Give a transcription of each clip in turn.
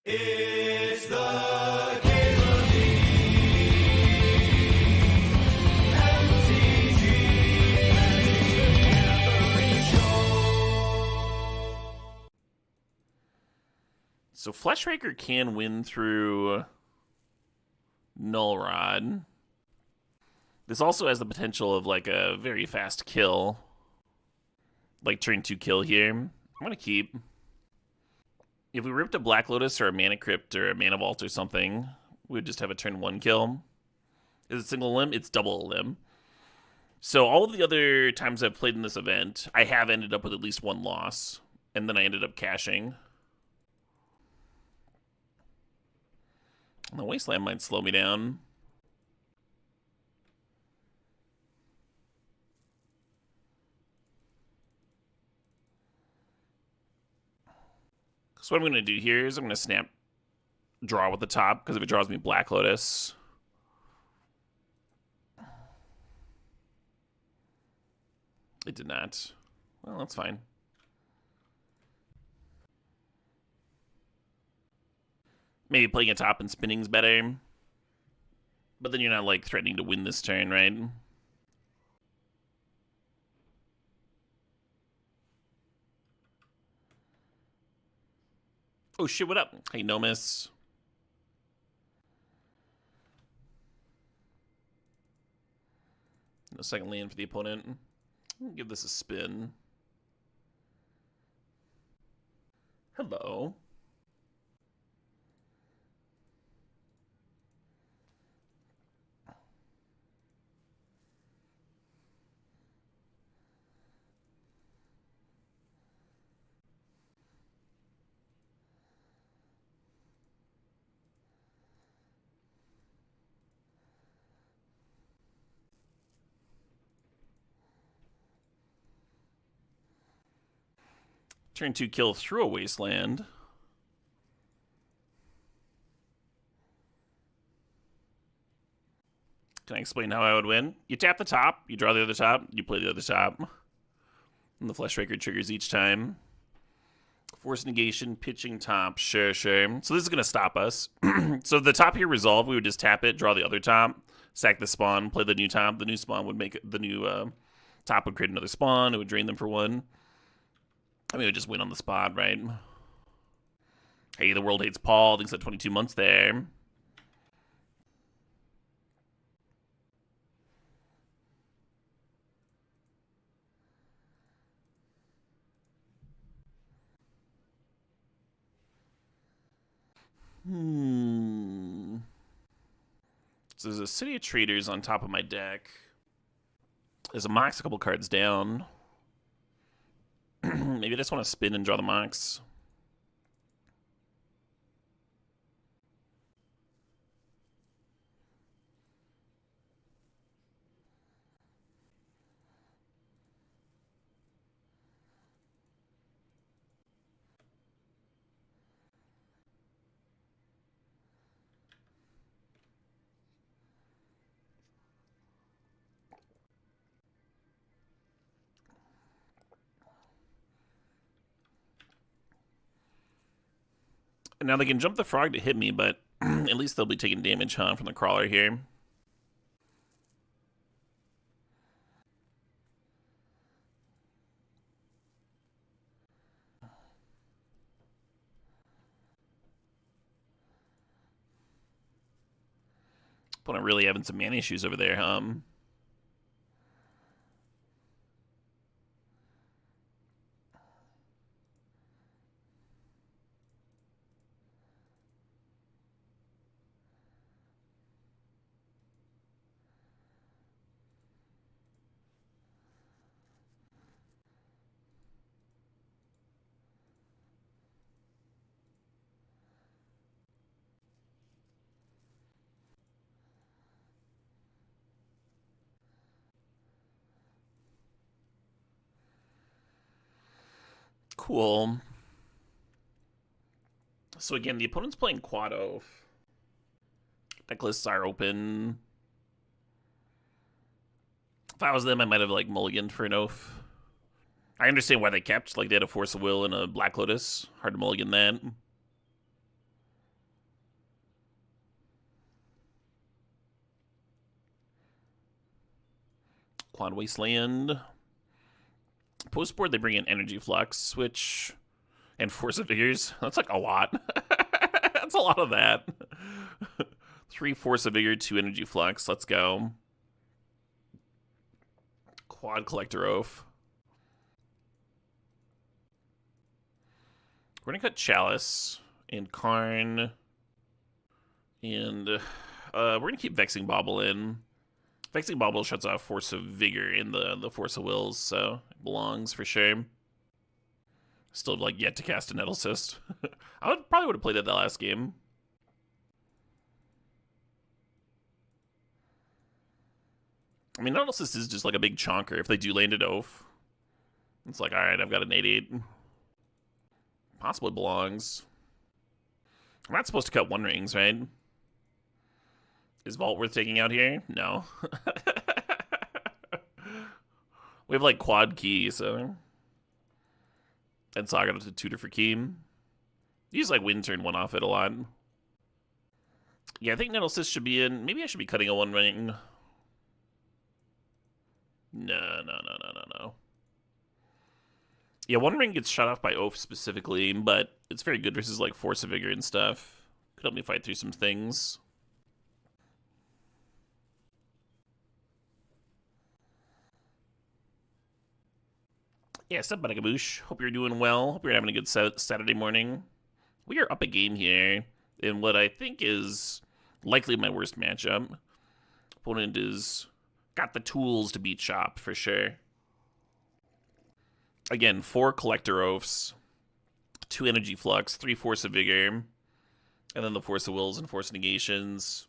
It's the Game of the MTG Show. So Fleshraker can win through Null Rod. This also has the potential of like a very fast kill. Like turn 2 kill here. I'm gonna keep. If we ripped a Black Lotus or a Mana Crypt or a Mana Vault or something, we would just have a turn 1 kill. Is it single limb? It's double limb. So all of the other times I've played in this event, I have ended up with at least one loss. And then I ended up cashing. The Wasteland might slow me down. So what I'm going to do here is I'm going to snap draw with the top, because if it draws me Black Lotus. It did not. Well, that's fine. Maybe playing a top and spinning's better. But then you're not, like, threatening to win this turn, right? Oh shit, what up? Hey, Nomis. No second land for the opponent. I'll give this a spin. Hello. Turn 2 kill through a Wasteland. Can I explain how I would win? You tap the top, you draw the other top, you play the other top. And the Fleshraker triggers each time. Force negation, pitching top, sure. So this is going to stop us. So the top here resolved, we would just tap it, draw the other top, sack the spawn, play the new top. The new spawn would make the new top would create another spawn. It would drain them for 1. I mean, it would just win on the spot, right? Hey, the world hates Paul. Thinks that 22 months there. So there's a City of Traders on top of my deck. There's a Mox a couple cards down. Maybe I just want to spin and draw the Mox. Now they can jump the frog to hit me, but at least they'll be taking damage, huh, from the crawler here. Opponent really having some mana issues over there, huh? Cool. So again, the opponent's playing Quad Oath. Deck lists are open. If I was them, I might have like mulliganed for an Oath. I understand why they kept. Like they had a Force of Will and a Black Lotus. Hard to mulligan that. Quad Wasteland. Post board, they bring in Energy Flux, Switch, and Force of Vigors. That's like a lot. That's a lot of that. 3 Force of Vigor, 2 Energy Flux. Let's go. Quad Collector Oath. We're going to cut Chalice and Karn. And we're going to keep Vexing Bauble in. Vexing Bauble shuts off Force of Vigor in the Force of Wills, so it belongs for sure. Still like yet to cast a Nettle Cyst. I probably would have played that last game. I mean, Nettle Cyst is just like a big chonker. If they do land it oaf, it's like, all right, I've got an 8/8. Possibly belongs. I'm not supposed to cut One Rings, right? Is Vault worth taking out here? No. We have like quad key, so. And Saga to tutor for key. Use like win turn 1 off it a lot. Yeah, I think Nettle Cyst should be in. Maybe I should be cutting a One Ring. No. Yeah, One Ring gets shut off by Oath specifically, but it's very good versus like Force of Vigor and stuff. Could help me fight through some things. Yeah, sup, Badagaboosh. Hope you're doing well. Hope you're having a good Saturday morning. We are up a game here in what I think is likely my worst matchup. Opponent is got the tools to beat Shop for sure. Again, 4 Collector Oaths, 2 Energy Flux, 3 Force of Vigor, and then the Force of Wills and Force Negations.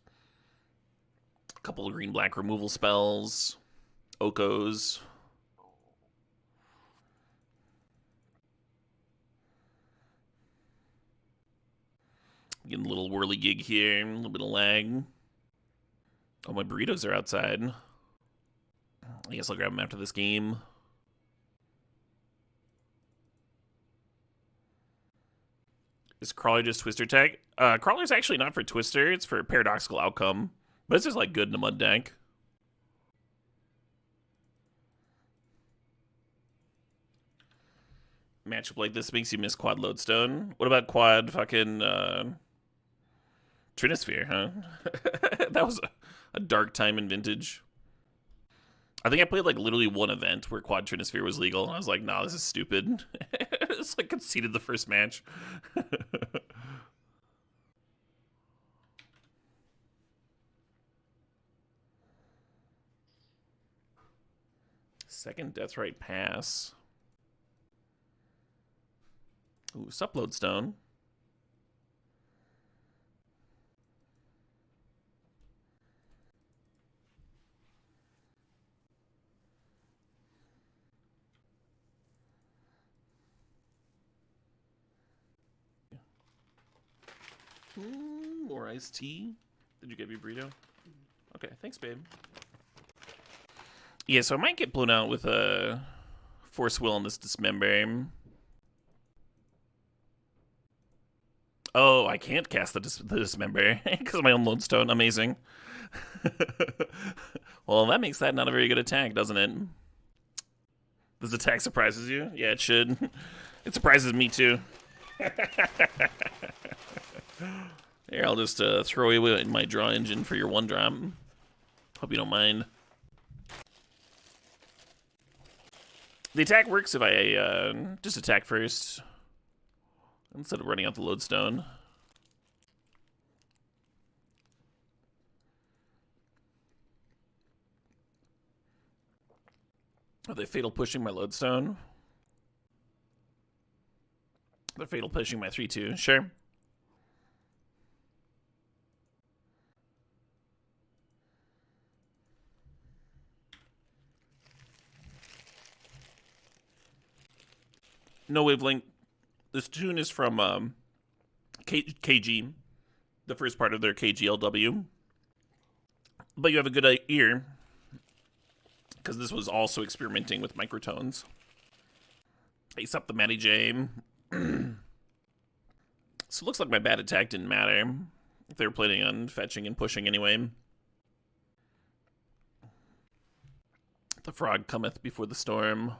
A couple of green-black removal spells, Okos. Getting a little whirligig here, a little bit of lag. Oh, my burritos are outside. I guess I'll grab them after this game. Is Crawler just Twister tech? Crawler's actually not for Twister, it's for Paradoxical Outcome. But it's just like good in a mud deck. Matchup like this makes you miss quad Lodestone. What about quad fucking Trinisphere, huh? That was a dark time in Vintage. I think I played like literally one event where quad Trinisphere was legal. And I was like, nah, this is stupid. It's like conceded the first match. Second Deathrite Pass. Ooh, sup Lodestone. More iced tea. Did you get me a burrito? Okay, thanks, babe. Yeah, so I might get blown out with a Force Will on this Dismember. Oh, I can't cast the Dismember because of my own Lodestone. Amazing. Well, that makes that not a very good attack, doesn't it? This attack surprises you? Yeah, it should. It surprises me, too. Here, I'll just throw away my draw engine for your 1-drop. Hope you don't mind. The attack works if I just attack first instead of running out the Lodestone. Are they fatal pushing my Lodestone? They're fatal pushing my 3/2. Sure. No Wavelength. This tune is from KG, the first part of their KGLW. But you have a good ear, because this was also experimenting with microtones. Ace up the Matty J. So it looks like my bad attack didn't matter. If they were planning on fetching and pushing anyway. The frog cometh before the storm.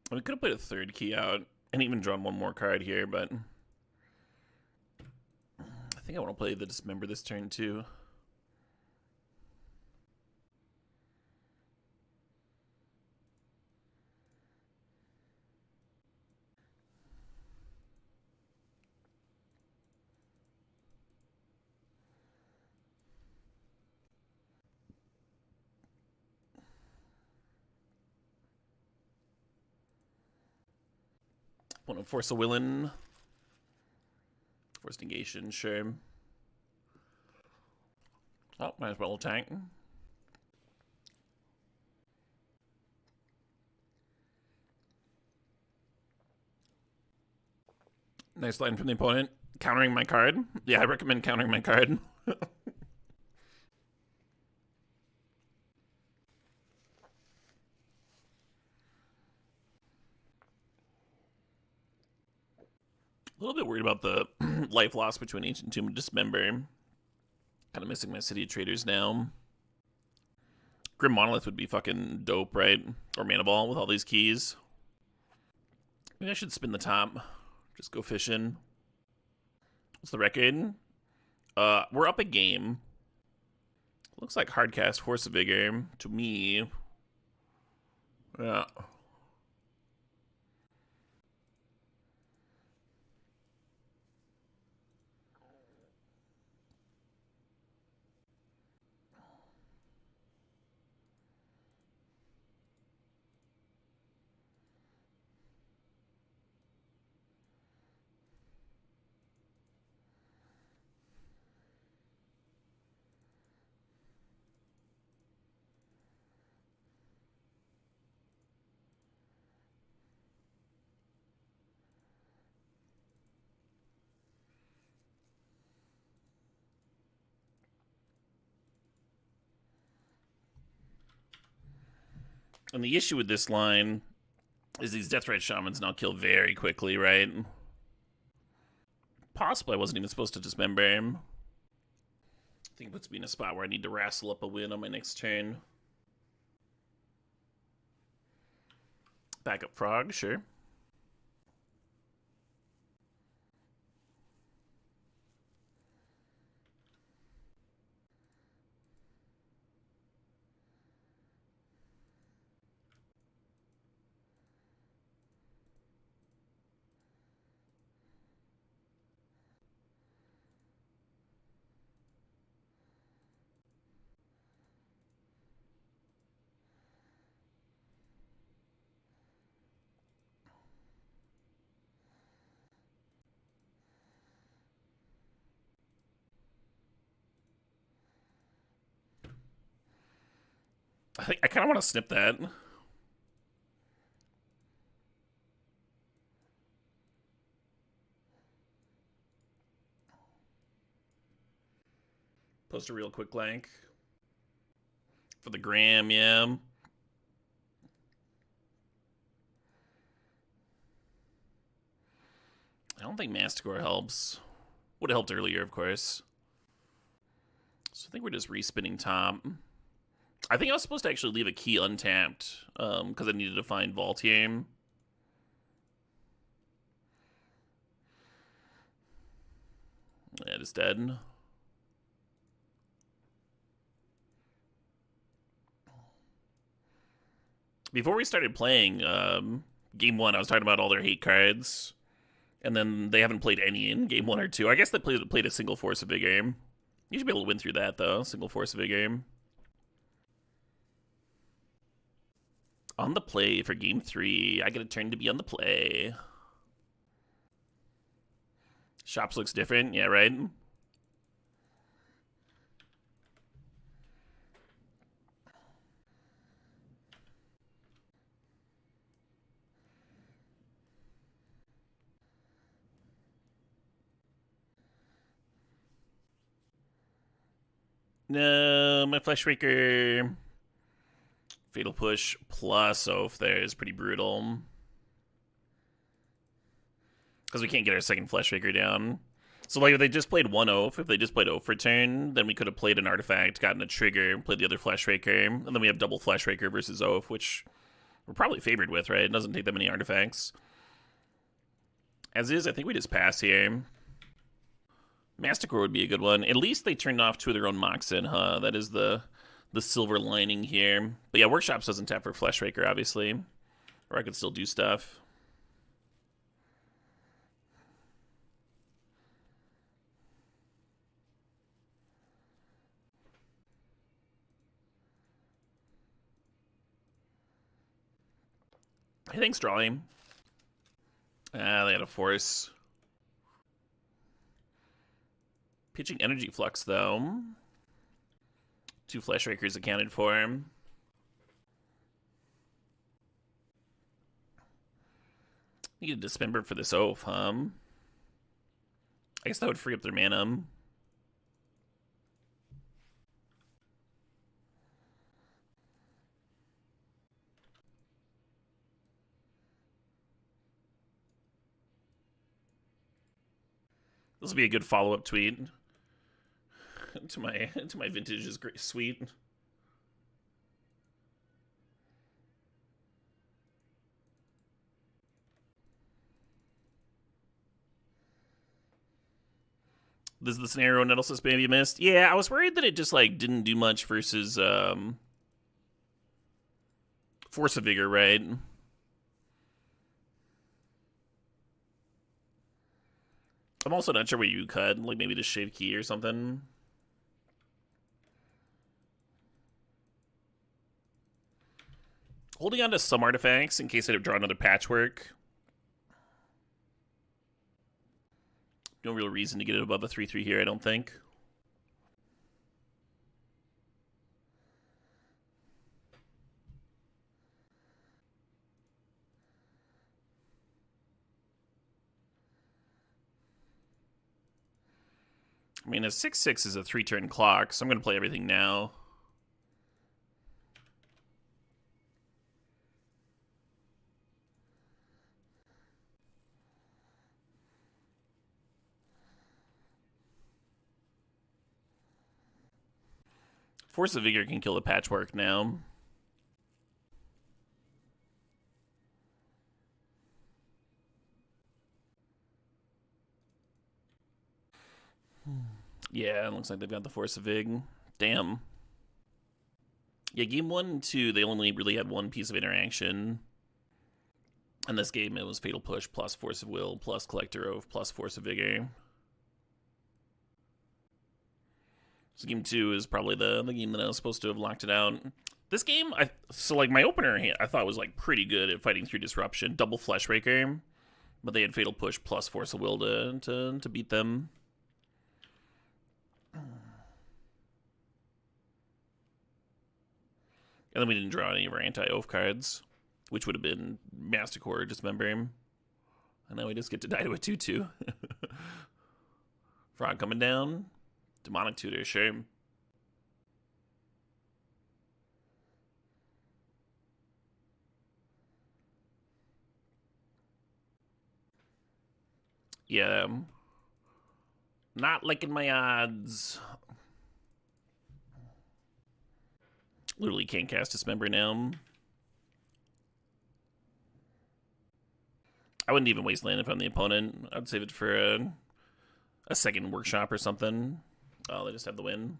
We could have put a third key out and even drawn one more card here, but I think I want to play the Dismember this turn too. Want to force a Willin. Force negation, sure. Oh, might as well attack. Nice line from the opponent. Countering my card. Yeah, I recommend countering my card. A little bit worried about the life loss between Ancient Tomb and Dismember. Kind of missing my City of Traders now. Grim Monolith would be fucking dope, right? Or Mana Ball with all these keys. Maybe I should spin the top. Just go fishing. What's the record? We're up a game. Looks like Hardcast Force of Vigor to me. Yeah. And the issue with this line is these Deathrite Shamans now kill very quickly, right? Possibly I wasn't even supposed to dismember him. I think it puts me in a spot where I need to wrestle up a win on my next turn. Backup Frog, sure. I kind of want to snip that. Post a real quick blank. For the gram, yeah. I don't think Mastigore helps. Would have helped earlier, of course. So I think we're just respinning top. I think I was supposed to actually leave a key untapped because I needed to find Vault here. Yeah, it is dead. Before we started playing game one, I was talking about all their hate cards. And then they haven't played any in game 1 or 2. I guess they played a single Force of Vigor. You should be able to win through that, though. Single Force of Vigor. On the play for game 3. I get a turn to be on the play. Shops looks different. Yeah, right? No, my Fleshraker. Fatal Push plus Oath there is pretty brutal. Because we can't get our second Fleshraker down. So, like, if they just played one Oath, if they just played Oath for turn, then we could have played an artifact, gotten a trigger, played the other Fleshraker, and then we have double Fleshraker versus Oath, which we're probably favored with, right? It doesn't take that many artifacts. As is, I think we just pass here. Masticore would be a good one. At least they turned off two of their own Moxen, huh? That is the silver lining here. But yeah, Workshops doesn't tap for Fleshraker, obviously. Or I could still do stuff. Hey, thanks, Drawley. Ah, they had a force. Pitching Energy Flux, though. Two Fleshrakers accounted for. You get a Dismember for this Oath, huh? I guess that would free up their mana. This will be a good follow-up tweet to my vintage is great sweet. This is the scenario Nettlesis Baby missed. Yeah, I was worried that it just like didn't do much versus Force of Vigor, right? I'm also not sure what you cut, like maybe just shave key or something. Holding on to some artifacts in case I draw another Patchwork. No real reason to get it above a 3/3 here, I don't think. I mean, a 6/6 is a 3-turn clock, so I'm going to play everything now. Force of Vigor can kill the Patchwork now. Yeah, it looks like they've got the Force of Vig. Damn. Yeah, game 1 and 2, they only really had one piece of interaction. In this game, it was Fatal Push plus Force of Will plus Collector Oath plus Force of Vigor. So game 2 is probably the game that I was supposed to have locked it out. This game, so like my opener, I thought was like pretty good at fighting through disruption. Double Fleshraker, but they had Fatal Push plus Force of Will to beat them. And then we didn't draw any of our anti-Oath cards, which would have been Masticore or Dismember. And now we just get to die to a 2/2. Frog coming down. Demonic Tutor, sure. Yeah. Not liking my odds. Literally can't cast Dismember now. I wouldn't even waste land if I'm the opponent. I'd save it for a second Workshop or something. Oh, they just have the win.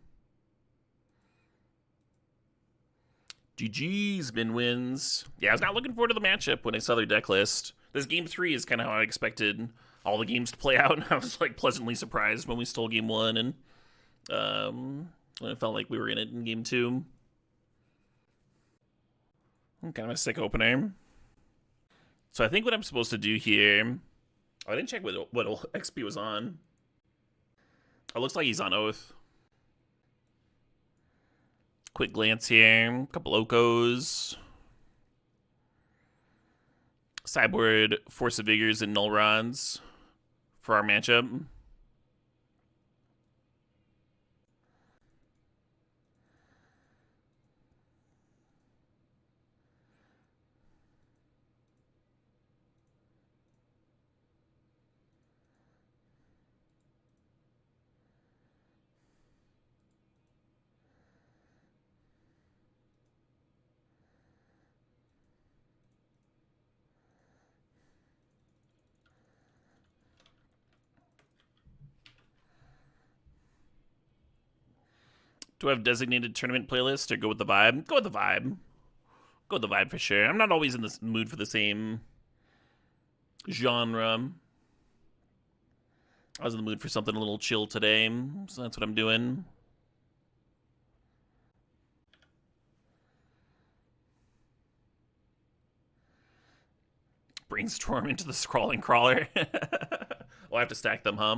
GG's, Min wins. Yeah, I was not looking forward to the matchup when I saw their deck list. This game 3 is kind of how I expected all the games to play out. I was like pleasantly surprised when we stole game 1 and when it felt like we were in it in game 2. Kind of a sick opener. So I think what I'm supposed to do here... Oh, I didn't check what XP was on. It looks like he's on Oath. Quick glance here. Couple Okos. Sideboard Force of Vigors and Null Rods for our matchup. Do I have designated tournament playlist or go with the vibe? Go with the vibe. Go with the vibe for sure. I'm not always in the mood for the same genre. I was in the mood for something a little chill today, so that's what I'm doing. Brainstorm into the scrawling crawler. Oh, I have to stack them, huh?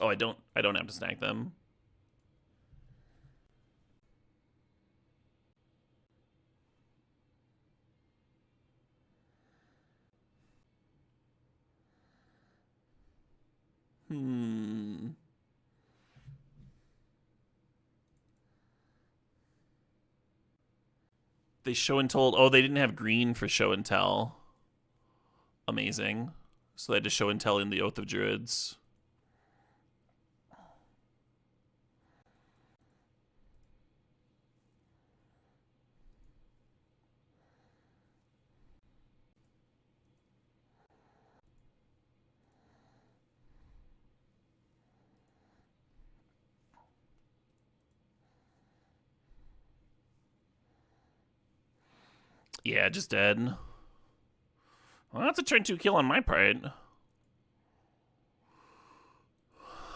Oh, I don't have to stack them. They show and told. Oh, they didn't have green for show and tell. Amazing. So they had to show and tell in the Oath of Druids. Yeah, just dead. Well, that's a turn 2 kill on my part.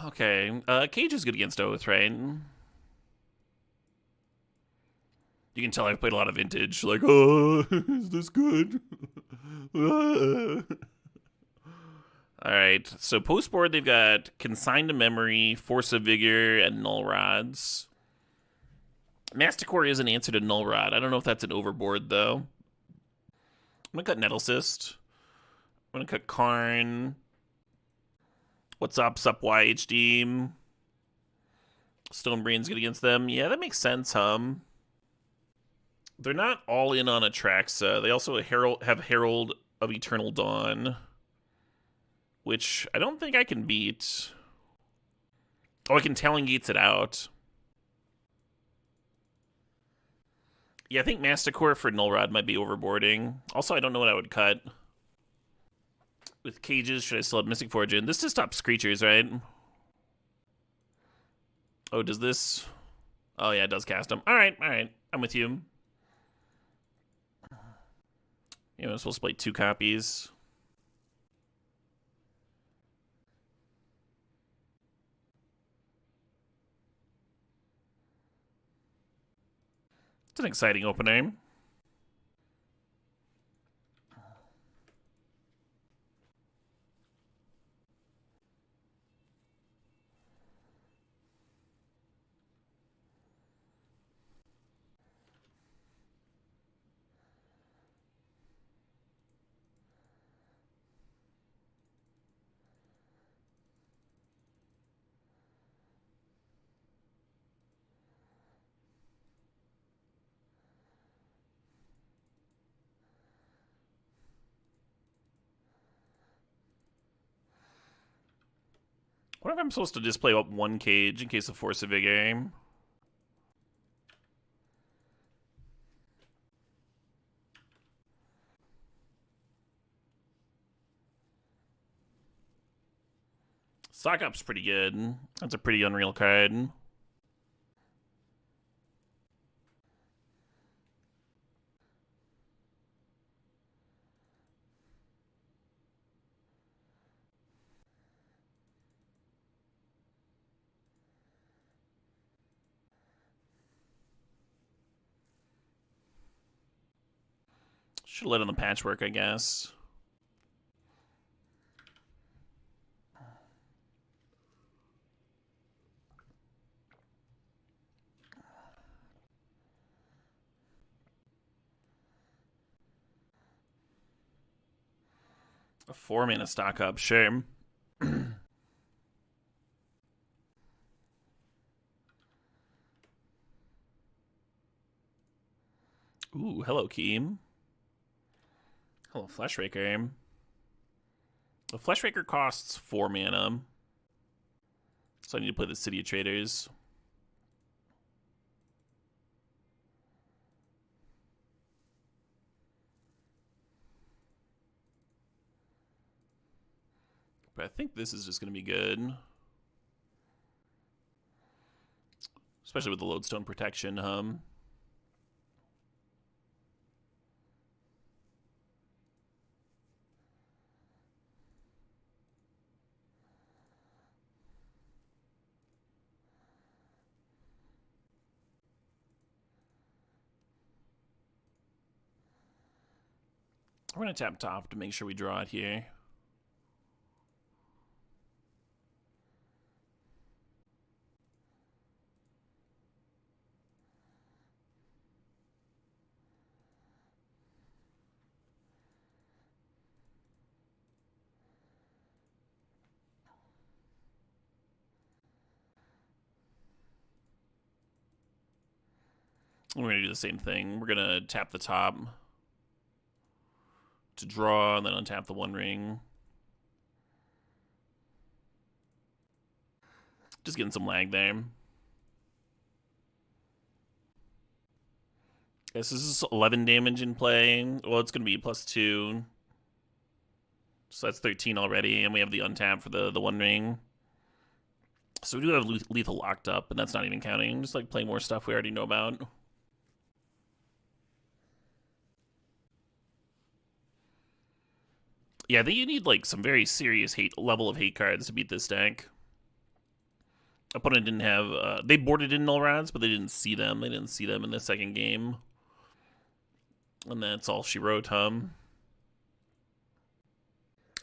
Okay, Cage is good against Oath, right? You can tell I've played a lot of Vintage. Like, oh, is this good? Alright, so post board they've got Consign to Memory, Force of Vigor, and Null Rods. Masticore is an answer to Null Rod. I don't know if that's an overboard, though. I'm gonna cut Nettle Cyst. I'm gonna cut Karn. What's up, YHD? Stonebrain's good against them. Yeah, that makes sense, They're not all in on Atraxa. They also have Herald of Eternal Dawn, which I don't think I can beat. Oh, I can Talon Gates it out. Yeah, I think Masticore for Null Rod might be overboarding. Also, I don't know what I would cut. With Cages, should I still have Mystic Fortune? This just stops Screechers, right? Oh, does this? Oh, yeah, it does cast them. All right. I'm with you. You know, I'm supposed to play 2 copies. It's an exciting opener. What if I'm supposed to just play up 1 Cage in case of Force of Vigor? Stock Up's pretty good. That's a pretty unreal card. Should have let on the patchwork, I guess. A 4-mana Stock Up, sure. Ooh, hello, Keem. Hello, Fleshraker. The Fleshraker costs 4 mana. So I need to play the City of Traders. But I think this is just going to be good. especially with the lodestone protection. We're going to tap top to make sure we draw it here. We're going to do the same thing. We're going to tap the top to draw, and then untap the One Ring. Just getting some lag there. This is 11 damage in play. Well, it's going to be +2. So that's 13 already, and we have the untap for the One Ring. So we do have lethal locked up, and that's not even counting. Just like play more stuff we already know about. Yeah, I think you need like some very serious level of hate cards to beat this deck. Opponent didn't have they boarded in null rods, but they didn't see them. They didn't see them in the second game. And that's all she wrote,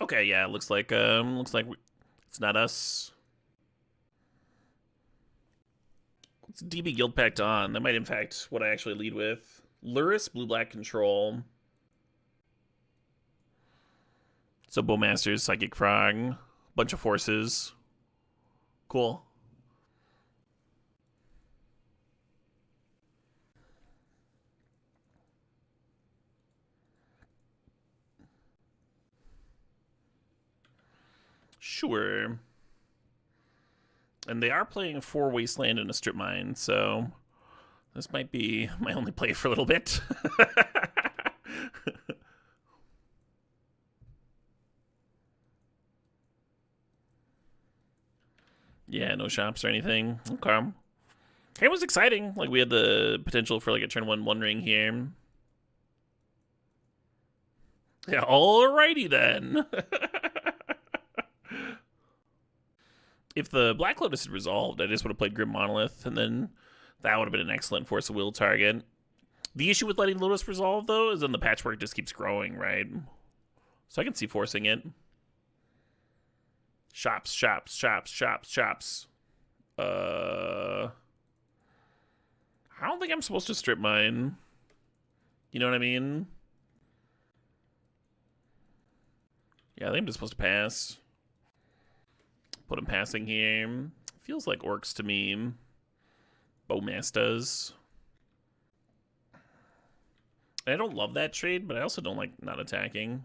Okay, yeah, looks like it's not us. What's DB Guild Pact on? That might impact what I actually lead with. Luris, blue-black control. So Bowmasters, Psychic Frog, bunch of forces. Cool. Sure. And they are playing 4 Wasteland and a Strip Mine, so this might be my only play for a little bit. Yeah, no shops or anything. Okay. It was exciting. Like, we had the potential for like a turn 1 One Ring here. Yeah, alrighty then. If the Black Lotus had resolved, I just would have played Grim Monolith, and then that would have been an excellent Force of Will target. The issue with letting Lotus resolve, though, is then the patchwork just keeps growing, right? So I can see forcing it. Shops, shops, shops, shops, shops. I don't think I'm supposed to strip mine. You know what I mean? Yeah, I think I'm just supposed to pass. Put him passing here. Feels like orcs to me. Bowmasters. I don't love that trade, but I also don't like not attacking.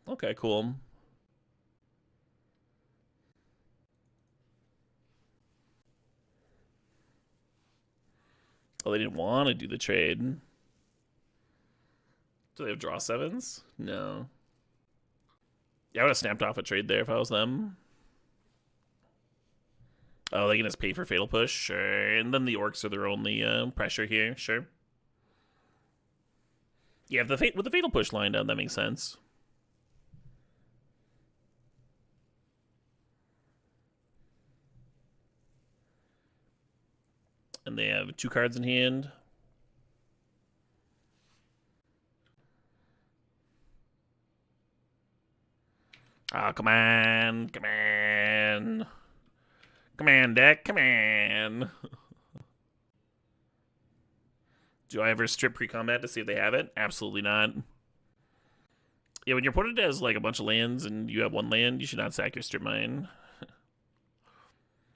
Okay, cool. Oh, they didn't want to do the trade. Do they have draw 7s? No. Yeah, I would have snapped off a trade there if I was them. Oh, they can just pay for Fatal Push? Sure. And then the orcs are their only pressure here. Sure. Yeah, with the Fatal Push lined up, that makes sense. And they have 2 cards in hand. Oh, come on. Come on. Come on, deck. Come on. Do I ever strip pre-combat to see if they have it? Absolutely not. Yeah, when your opponent has like a bunch of lands and you have 1 land, you should not sack your strip mine.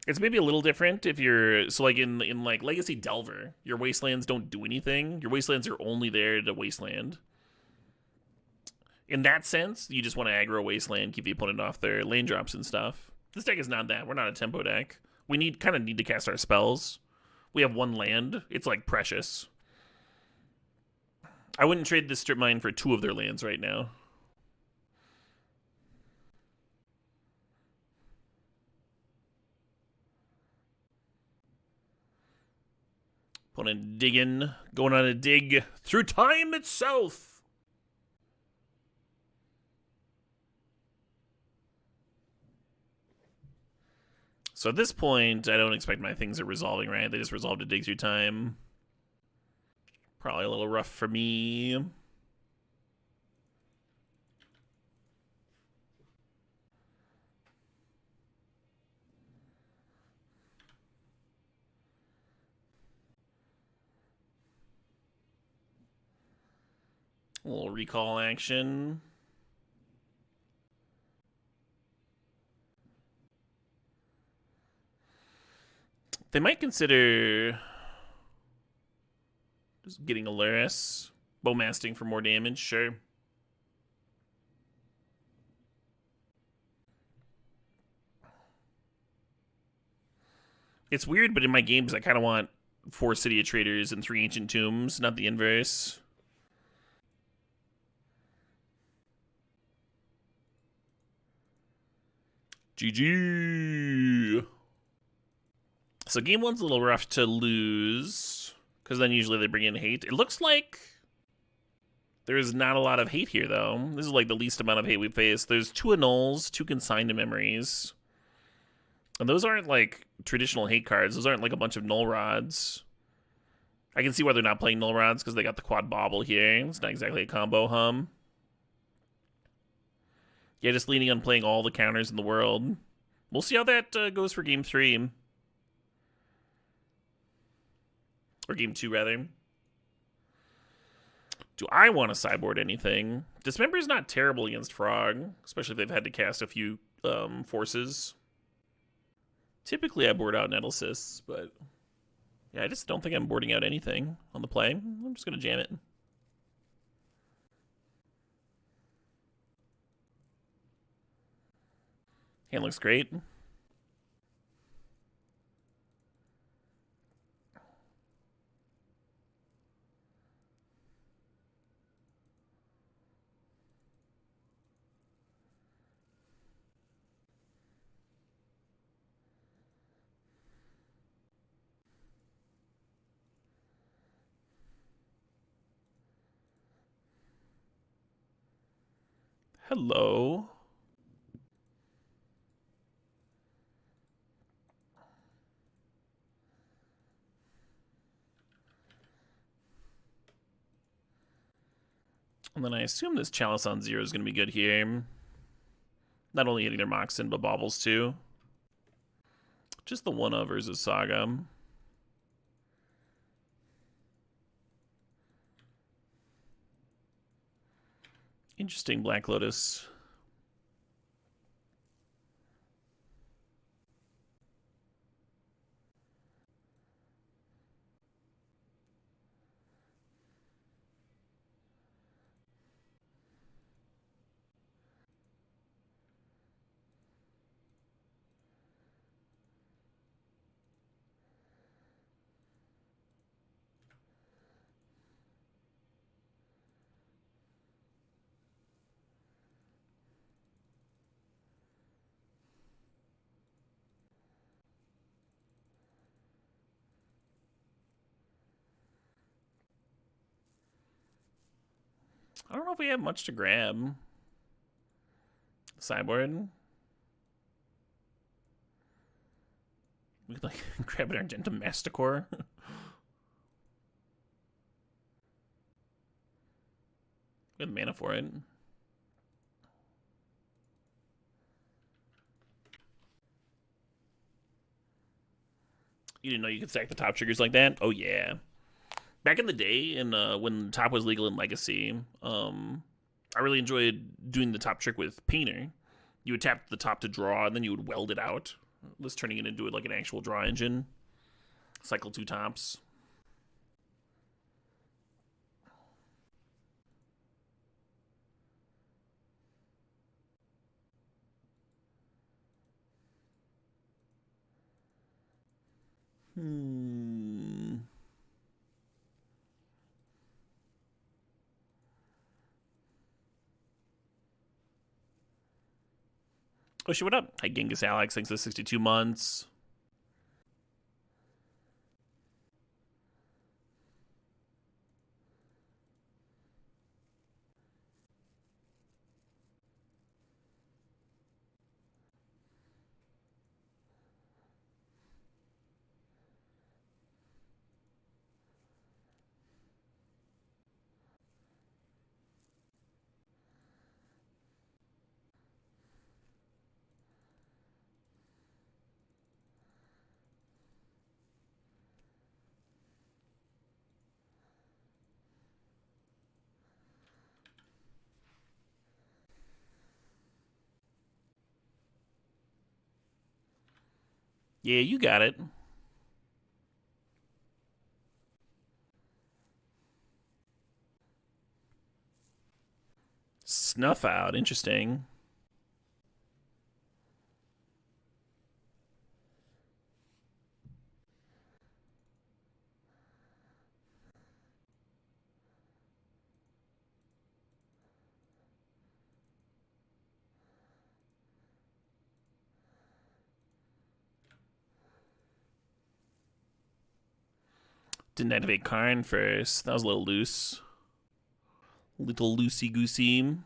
It's maybe a little different if you're so like in like Legacy Delver, your wastelands don't do anything. Your wastelands are only there to wasteland. In that sense, you just want to aggro wasteland, keep the opponent off their lane drops and stuff. This deck is not that. We're not a tempo deck. We kind of need to cast our spells. We have 1 land. It's like precious. I wouldn't trade this strip mine for 2 of their lands right now. Opponent digging, going on a dig through time itself. So at this point, I don't expect my things are resolving, right? They just resolved a dig through time. Probably a little rough for me. A little recall action. They might consider just getting a Luris. Bowmasting for more damage, sure. It's weird, but in my games, I kind of want 4 City of Traders and 3 Ancient Tombs, not the inverse. GG. So game 1's a little rough to lose, because then usually they bring in hate. It looks like there is not a lot of hate here, though. This is like the least amount of hate we've faced. There's 2 annuls, 2 consigned to memories. And those aren't like traditional hate cards. Those aren't like a bunch of null rods. I can see why they're not playing null rods, because they got the quad bobble here. It's not exactly a combo hum. Yeah, just leaning on playing all the counters in the world. We'll see how that goes for game 3. Or game 2, rather. Do I want to sideboard anything? Dismember is not terrible against Frog, especially if they've had to cast a few forces. Typically I board out Nettlecysts, but yeah, I just don't think I'm boarding out anything on the play. I'm just going to jam it. Hand looks great. Hello. And then I assume this Chalice on 0 is going to be good here. Not only hitting their Moxen, but baubles too. Just the one of versus Saga. Interesting Black Lotus. I don't know if we have much to grab. Sideboard. We could like grab an Argentum Masticore. We have mana for it. You didn't know you could stack the top triggers like that? Oh yeah. Back in the day, in when top was legal in Legacy, I really enjoyed doing the top trick with Painter. You would tap the top to draw, and then you would weld it out. This turning it into like an actual draw engine. Cycle 2 tops. Oh shit, what up? Hi Genghis Alex, thanks for the 62 months. Yeah, you got it. Snuff out. Interesting. Didn't activate Karn first. That was a little loose. Little loosey goosey.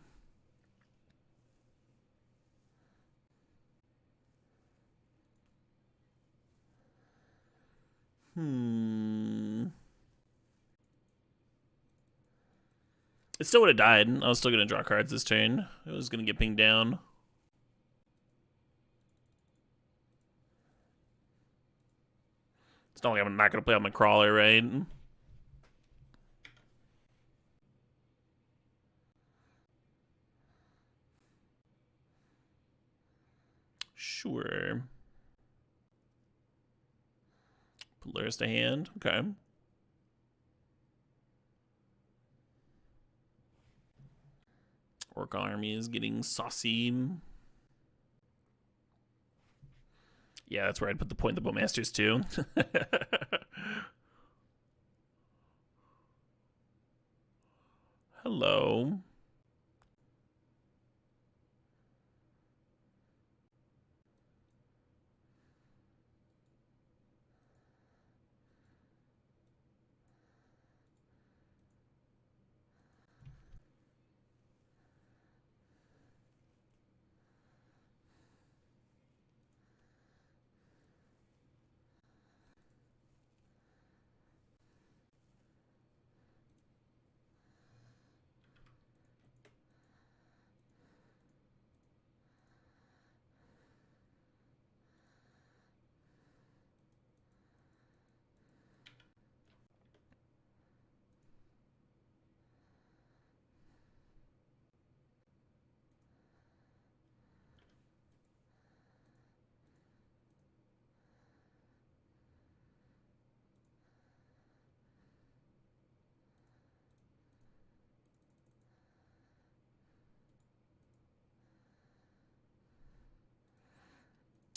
It still would have died. I was still going to draw cards this turn. It was going to get pinged down. It's not like I'm not going to play on my crawler, right? Sure. Polaris to hand. Okay. Orc army is getting saucy. Yeah, that's where I'd put the point the Bowmasters too. Hello.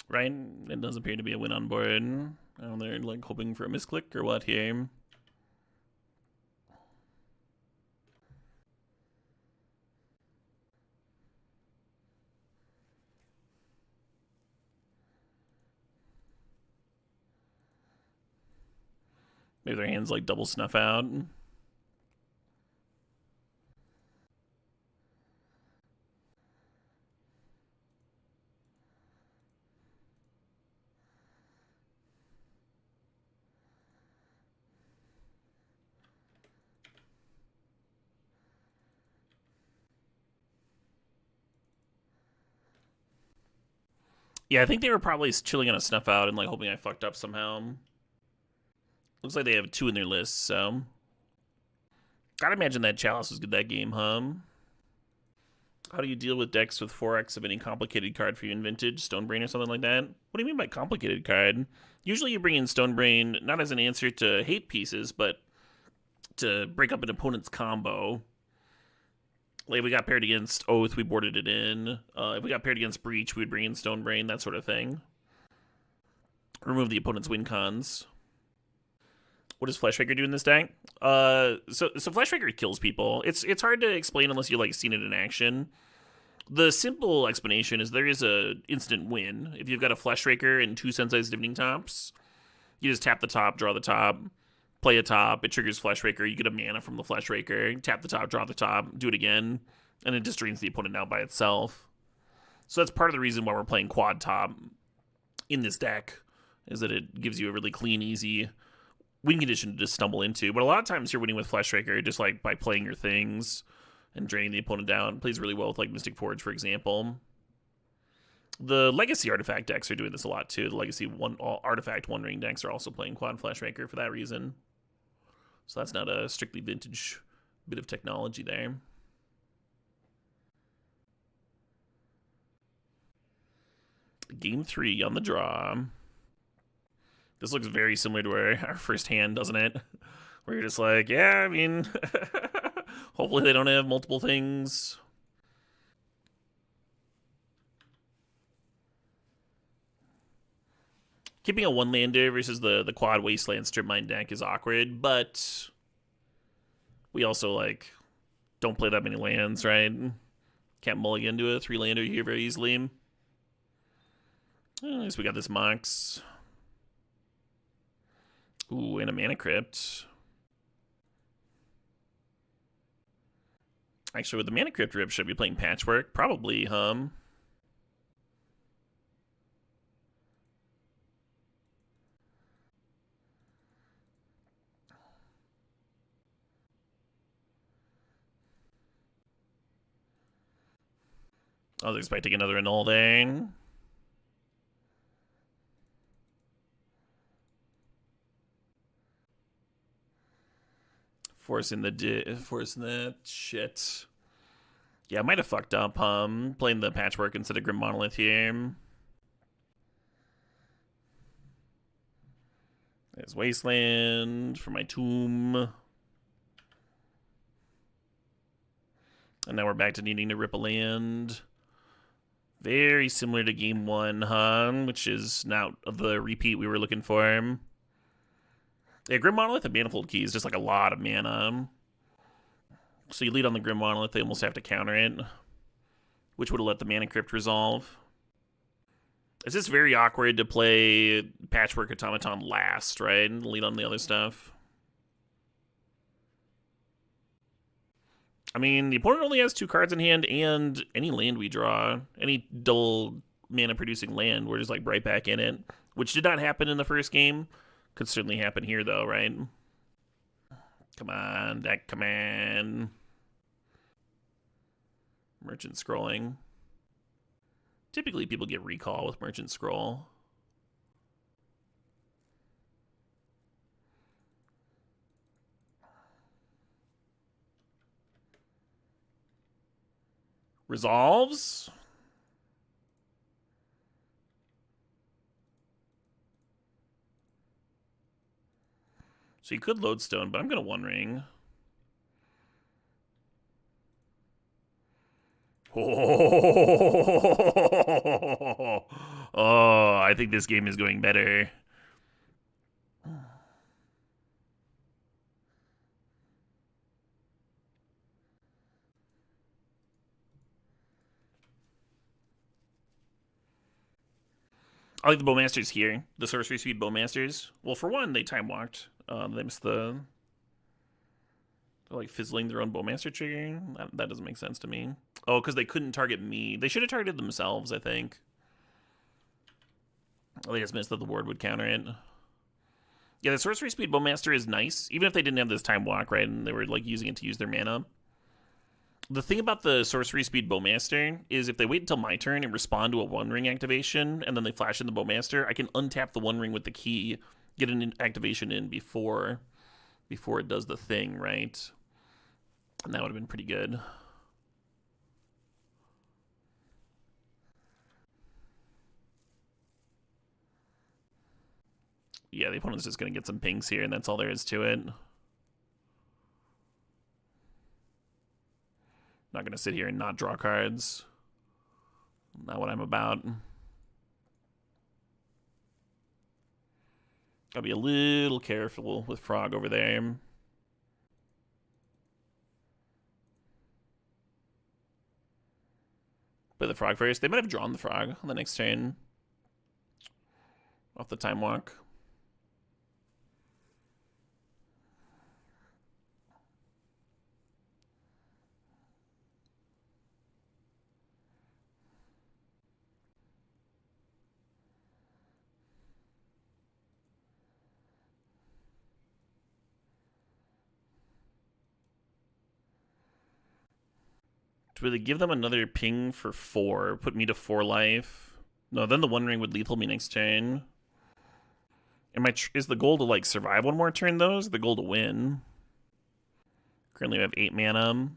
Right? It does appear to be a win on board. Oh, they're like hoping for a misclick or what here? Maybe their hands like double snuff out. Yeah, I think they were probably chilling on a snuff out and like hoping I fucked up somehow. Looks like they have 2 in their list, so gotta imagine that Chalice was good that game, huh? How do you deal with decks with 4x of any complicated card for you in Vintage, Stonebrain or something like that? What do you mean by complicated card? Usually you bring in Stonebrain not as an answer to hate pieces, but to break up an opponent's combo. Like if we got paired against Oath, we boarded it in. If we got paired against Breach, we would bring in Stonebrain, that sort of thing. Remove the opponent's win cons. What does Fleshraker do in this deck? So Fleshraker kills people. It's hard to explain unless you like seen it in action. The simple explanation is there is a instant win. If you've got a Fleshraker and 2 Sensei's Divining Tops, you just tap the top, draw the top, play a top, it triggers Fleshraker, you get a mana from the Fleshraker, tap the top, draw the top, do it again, and it just drains the opponent out by itself. So that's part of the reason why we're playing quad top in this deck, is that it gives you a really clean, easy win condition to just stumble into. But a lot of times you're winning with Fleshraker just like by playing your things and draining the opponent down. It plays really well with like Mystic Forge, for example. The Legacy Artifact decks are doing this a lot too. The Legacy Artifact One Ring decks are also playing quad Fleshraker for that reason. So that's not a strictly Vintage bit of technology there. Game 3 on the draw. This looks very similar to our first hand, doesn't it? Where you're just like, yeah, I mean, hopefully they don't have multiple things. Keeping a one-lander versus the quad Wasteland Strip Mine deck is awkward, but we also, like, don't play that many lands, right? Can't mulligan to a 3-lander here very easily. At least we got this Mox. Ooh, and a Mana Crypt. Actually, with the Mana Crypt rip, should I be playing Patchwork? Probably, Oh, I was expecting another Annul there. Forcing that shit. Yeah, I might have fucked up, playing the Patchwork instead of Grim Monolith here. There's Wasteland for my tomb. And now we're back to needing to rip a land. Very similar to game one, which is now the repeat we were looking for. Yeah, Grim Monolith and Manifold Key is just like a lot of mana. So you lead on the Grim Monolith, they almost have to counter it, which would have let the Mana Crypt resolve. It's just very awkward to play Patchwork Automaton last, right? And lead on the other stuff. I mean, the opponent only has 2 cards in hand, and any land we draw, any dull mana-producing land, we're just like right back in it, which did not happen in the first game. Could certainly happen here, though, right? Come on, deck command. Merchant Scrolling. Typically, people get recall with Merchant Scroll. Resolves. So you could Lodestone, but I'm going to One Ring. Oh, I think this game is going better. I like the Bowmasters here. The Sorcery Speed Bowmasters. Well, for one, they time walked. They missed the... They're like fizzling their own Bowmaster trigger. That doesn't make sense to me. Oh, because they couldn't target me. They should have targeted themselves, I think. They just missed that the ward would counter it. Yeah, the Sorcery Speed Bowmaster is nice, even if they didn't have this time walk, right? And they were like using it to use their mana. The thing about the Sorcery Speed Bowmaster is if they wait until my turn and respond to a One Ring activation, and then they flash in the Bowmaster, I can untap the One Ring with the key, get an activation in before it does the thing, right? And that would have been pretty good. Yeah, the opponent's just going to get some pings here, and that's all there is to it. Not going to sit here and not draw cards. Not what I'm about. Gotta be a little careful with Frog over there. Play the Frog first. They might have drawn the Frog on the next turn. Off the time walk. Do they give them another ping for 4? Put me to 4 life? No, then the One Ring would lethal me next turn. Is the goal to, like, survive one more turn, though? Is the goal to win? Currently we have 8 mana.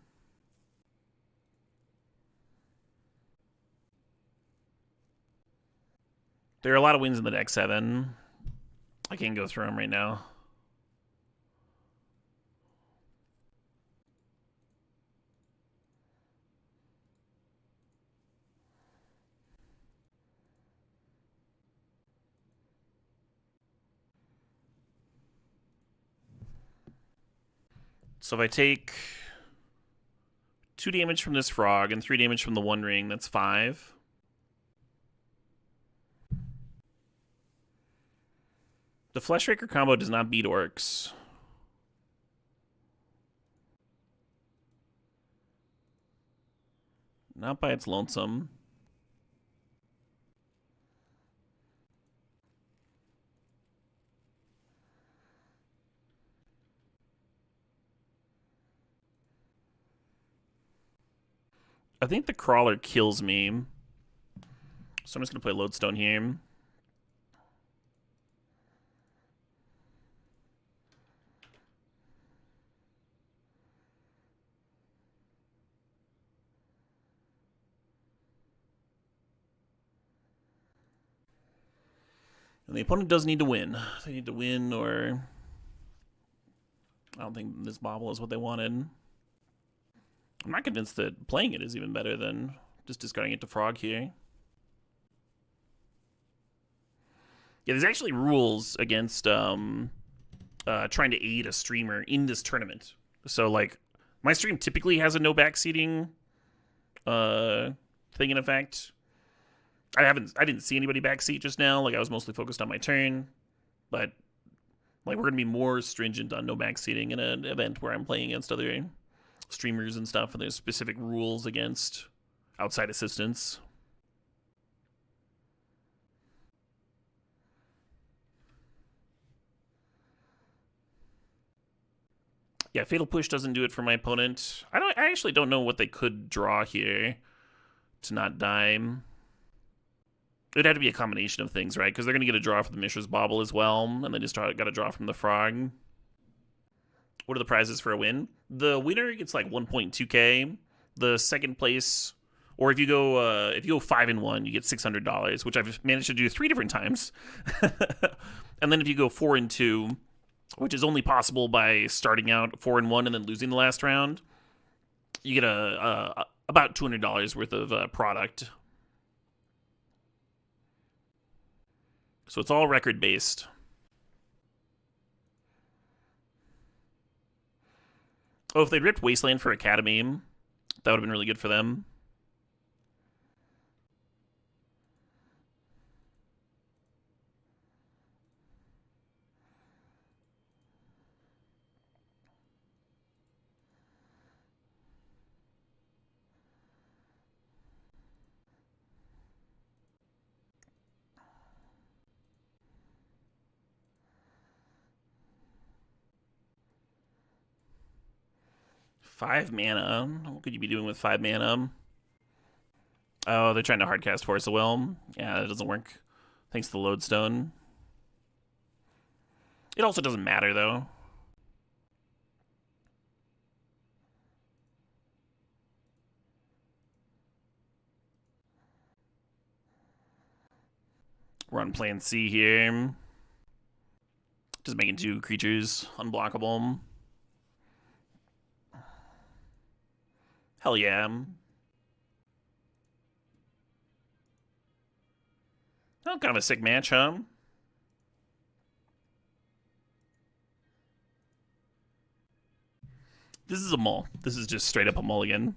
There are a lot of wins in the deck 7. I can't go through them right now. So if I take 2 damage from this frog and 3 damage from the One Ring, that's 5. The Fleshraker combo does not beat orcs. Not by its lonesome. I think the Crawler kills me. So I'm just going to play Lodestone here. And the opponent does need to win. They need to win, or I don't think this bobble is what they wanted. I'm not convinced that playing it is even better than just discarding it to Frog here. Yeah, there's actually rules against trying to aid a streamer in this tournament. So, like, my stream typically has a no backseating thing in effect. I didn't see anybody backseat just now. Like, I was mostly focused on my turn, but like, we're gonna be more stringent on no backseating in an event where I'm playing against other streamers and stuff, and there's specific rules against outside assistance. Yeah, Fatal Push doesn't do it for my opponent. I actually don't know what they could draw here to not die. It'd have to be a combination of things, right? Because they're going to get a draw from the Mishra's Bauble as well, and they just got a draw from the Frog. What are the prizes for a win? The winner gets like 1.2k. The second place, or if you go 5-1, you get $600, which I've managed to do 3 different times. And then if you go 4-2, which is only possible by starting out 4-1 and then losing the last round, you get about $200 worth of product. So it's all record based. Oh, if they'd ripped Wasteland for Academy, that would have been really good for them. Five mana. What could you be doing with 5 mana? Oh, they're trying to hardcast Force of Will. Yeah, that doesn't work. Thanks to the Lodestone. It also doesn't matter, though. We're on plan C here. Just making 2 creatures unblockable. Hell yeah. Oh, kind of a sick match, huh? This is a mull. This is just straight up a mulligan.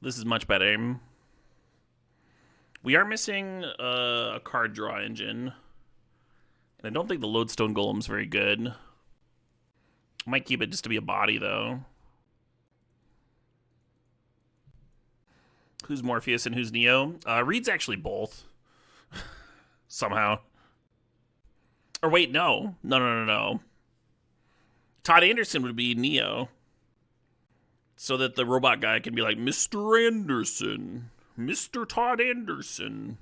This is much better. We are missing a card draw engine. And I don't think the Lodestone Golem's very good. Might keep it just to be a body, though. Who's Morpheus and who's Neo? Reed's actually both. Somehow. Or wait, no. No. Todd Anderson would be Neo. So that the robot guy can be like, Mr. Anderson. Mr. Todd Anderson.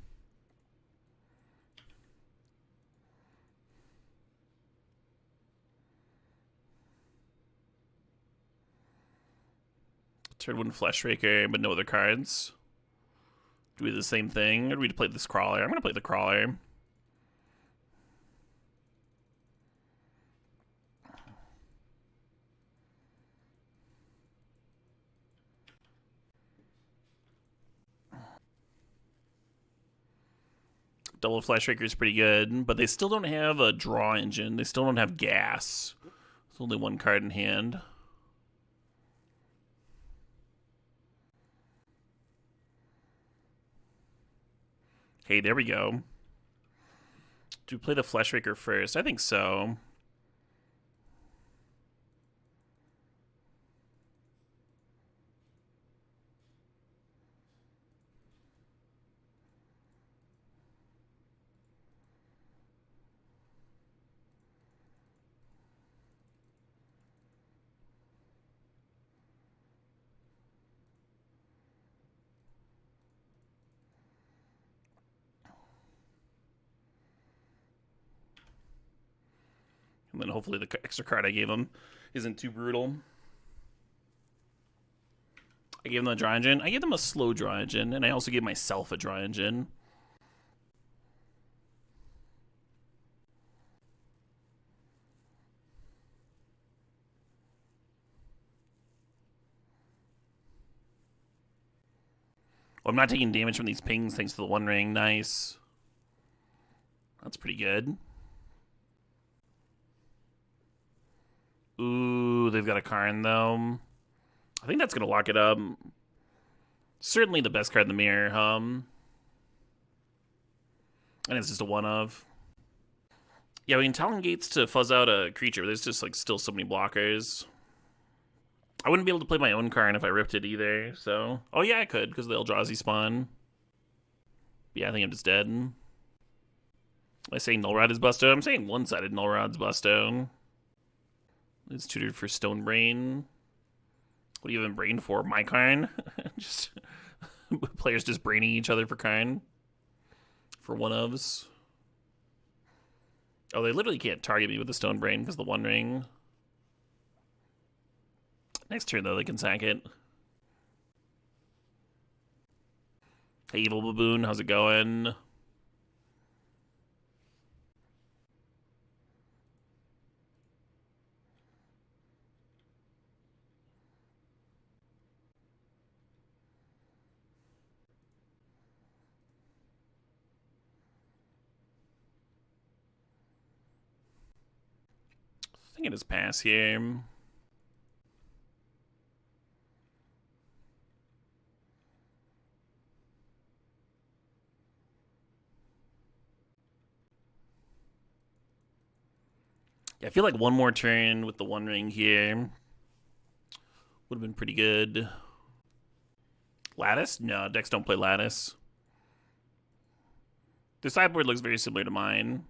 Turn 1 Fleshraker, but no other cards. Do we do the same thing, or do we play this crawler? I'm gonna play the crawler. Double Flash Raker is pretty good, but they still don't have a draw engine. They still don't have gas. There's only one card in hand. Hey, there we go. Do we play the Flash Raker first? I think so. And then hopefully the extra card I gave him isn't too brutal. I gave them a draw engine. I gave them a slow draw engine, and I also gave myself a draw engine. Oh, I'm not taking damage from these pings thanks to the One Ring. Nice. That's pretty good. Ooh, they've got a Karn, though. I think that's going to lock it up. Certainly the best card in the mirror, And it's just a one of. Yeah, we can Talon Gates to fuzz out a creature. There's just, like, still so many blockers. I wouldn't be able to play my own Karn if I ripped it either, so... Oh, yeah, I could, because the Eldrazi spawn. Yeah, I think I'm just dead. Am I saying Null Rod is busto? I'm saying one-sided Null Rod's busto. It's tutored for Stone Brain. What do you have in Brain for? My Karn? Just... players just braining each other for Karn. For one-ofs. Oh, they literally can't target me with the Stone Brain because of the One Ring. Next turn, though, they can sack it. Hey, Evil Baboon, how's it going? I think it is pass here. Yeah, I feel like one more turn with the One Ring here would have been pretty good. Lattice? No, decks don't play Lattice. The sideboard looks very similar to mine.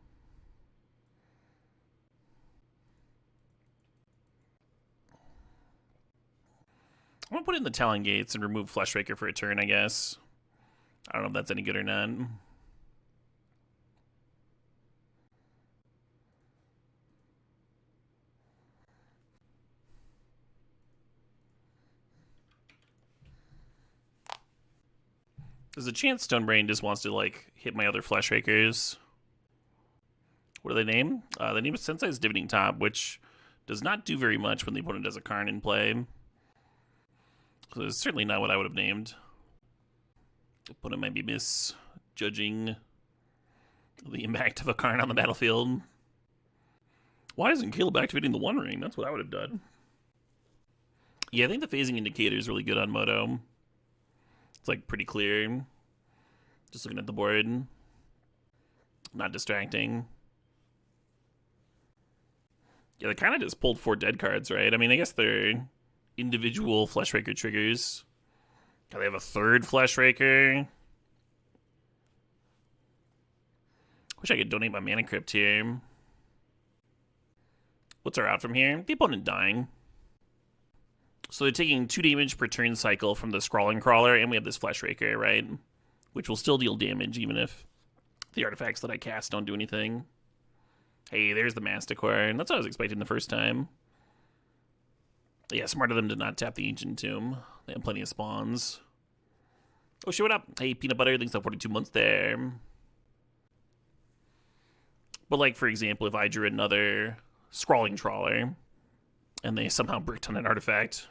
I'm gonna put in the Talon Gates and remove Fleshraker for a turn, I guess. I don't know if that's any good or not. There's a chance Stonebrain just wants to, like, hit my other Fleshrakers. What do they name? They name it Sensei's Dividing Top, which does not do very much when the opponent has a Karn in play. So it's certainly not what I would have named. The opponent might be misjudging the impact of a Karn on the battlefield. Why isn't Caleb activating the One Ring? That's what I would have done. Yeah, I think the phasing indicator is really good on Moto. It's, like, pretty clear. Just looking at the board. Not distracting. Yeah, they kind of just pulled 4 dead cards, right? I mean, I guess they're individual Fleshraker triggers. God, they have a third Fleshraker. Wish I could donate my Mana Crypt here. What's our out from here? The opponent dying. So they're taking 2 damage per turn cycle from the Scrawling Crawler, and we have this Fleshraker, right? Which will still deal damage even if the artifacts that I cast don't do anything. Hey, there's the Masticore, and that's what I was expecting the first time. Yeah, smart of them to not tap the Ancient Tomb. They have plenty of spawns. Oh, shit, what up? Hey, Peanut Butter, thanks for 42 months there. But, like, for example, if I drew another Scrawling Trawler and they somehow bricked on an artifact,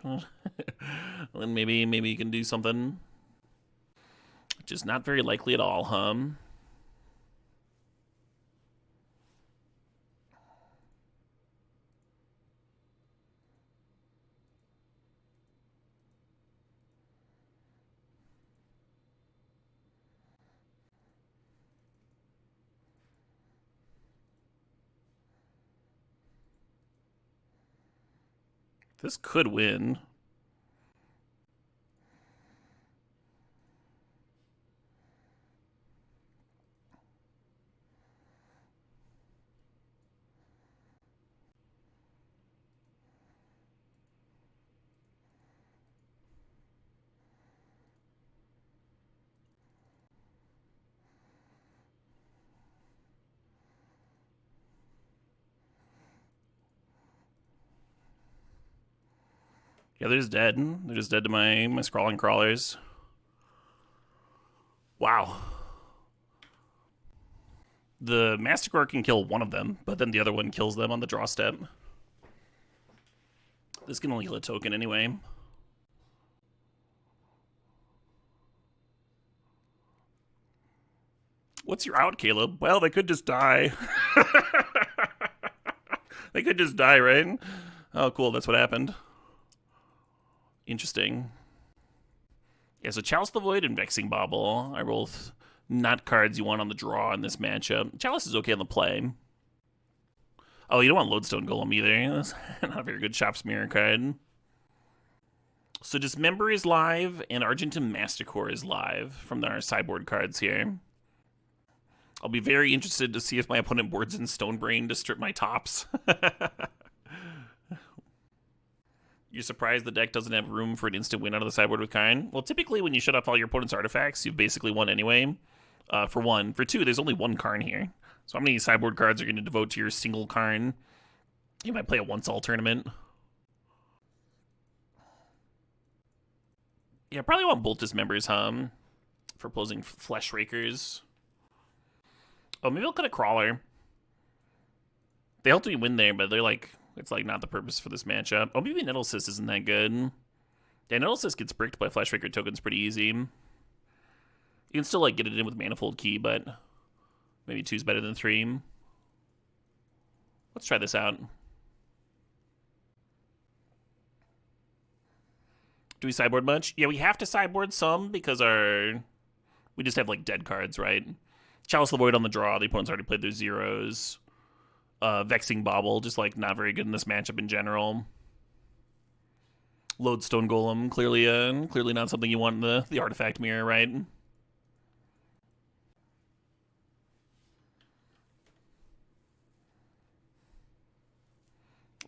then maybe you can do something. Which is not very likely at all, huh? This could win. Yeah, they're just dead. They're just dead to my Scrawling Crawlers. Wow. The Mastercore can kill one of them, but then the other one kills them on the draw step. This can only kill a token anyway. What's your out, Caleb? Well, they could just die. They could just die, right? Oh, cool. That's what happened. Interesting. Yeah, so Chalice the Void and Vexing Bauble are both not cards you want on the draw in this matchup. Chalice is okay on the play. Oh, you don't want Lodestone Golem either. That's not a very good Shop Smear card. So Dismember is live, and Argentum Masticore is live from our sideboard cards here. I'll be very interested to see if my opponent boards in Stonebrain to strip my tops. You're surprised the deck doesn't have room for an instant win out of the sideboard with Karn? Well, typically when you shut off all your opponent's artifacts, you've basically won anyway. For one. For two, there's only one Karn here. So how many sideboard cards are going to devote to your single Karn? You might play a once-all tournament. Yeah, probably want Bolt Dismembers, for opposing Flesh Rakers. Oh, maybe I'll cut a Crawler. They helped me win there, but they're like... It's like not the purpose for this matchup. Oh, maybe Nettlecyst isn't that good. Yeah, Nettlecyst gets bricked by Fleshraker tokens pretty easy. You can still like get it in with Manifold Key, but maybe 2's better than 3. Let's try this out. Do we sideboard much? Yeah, we have to sideboard some because we just have like dead cards, right? Chalice the Void on the draw. The opponent's already played their zeros. Vexing Bauble, just like not very good in this matchup in general. Lodestone Golem, clearly not something you want in the artifact mirror, right?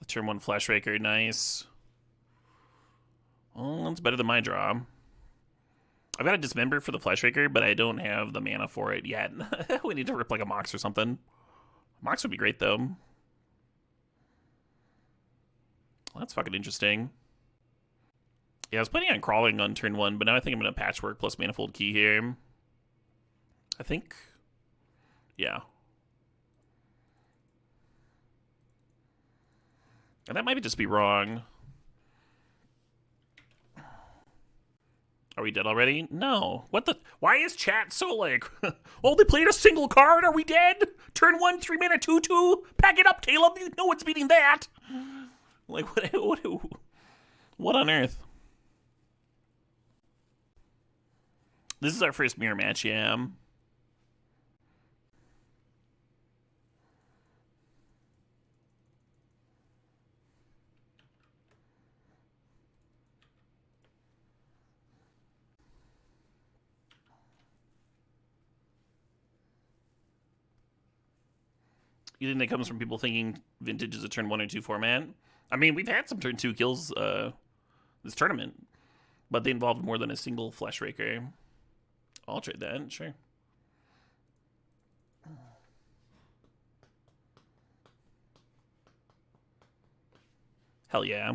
Turn 1 Flash Raker, nice. Well, that's better than my draw. I've got a Dismember for the Flash Raker, but I don't have the mana for it yet. We need to rip like a Mox or something. Mox would be great, though. Well, that's fucking interesting. Yeah, I was planning on crawling on turn 1, but now I think I'm going to Patchwork plus Manifold Key here. I think... Yeah. And that might just be wrong. Are we dead already? No. What the? Why is chat so like, oh, they played a single card? Are we dead? Turn 1, 3 mana, 2/2. Pack it up, Caleb. You know what's beating that. Like, what on earth? This is our first mirror match, yeah. You think that comes from people thinking Vintage is a turn 1 or 2 format? I mean, we've had some turn 2 kills this tournament, but they involved more than a single Flesh Raker. I'll trade that, sure. Hell yeah.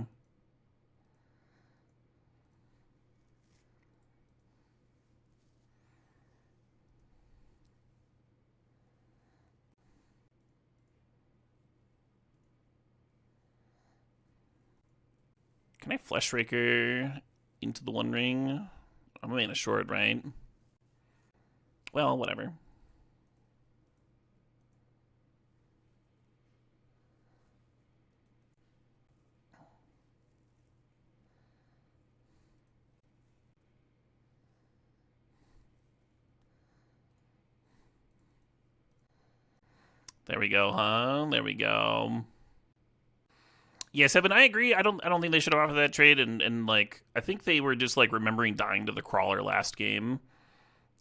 Can I Fleshraker into the One Ring? I'm a mana short, right? Well, whatever. There we go, huh? There we go. Yeah, Seven, I agree. I don't think they should have offered that trade, and like I think they were just like remembering dying to the crawler last game,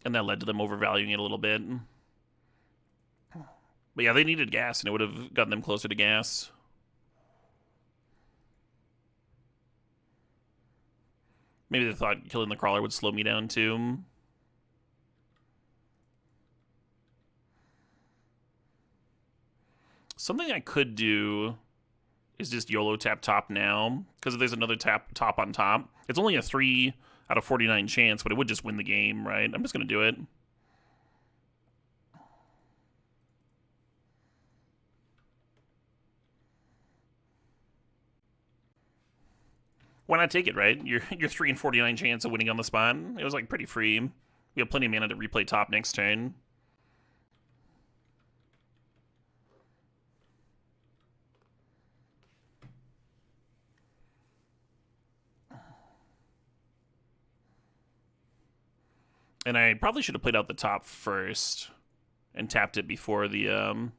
and that led to them overvaluing it a little bit. But yeah, they needed gas, and it would have gotten them closer to gas. Maybe they thought killing the crawler would slow me down too. Something I could do is just YOLO tap top now, because if there's another tap top on top, it's only a 3 out of 49 chance, but it would just win the game, right? I'm just going to do it. Why not take it, right? You're 3 in 49 chance of winning on the spot. It was like pretty free. We have plenty of mana to replay top next turn. And I probably should have played out the top first and tapped it before the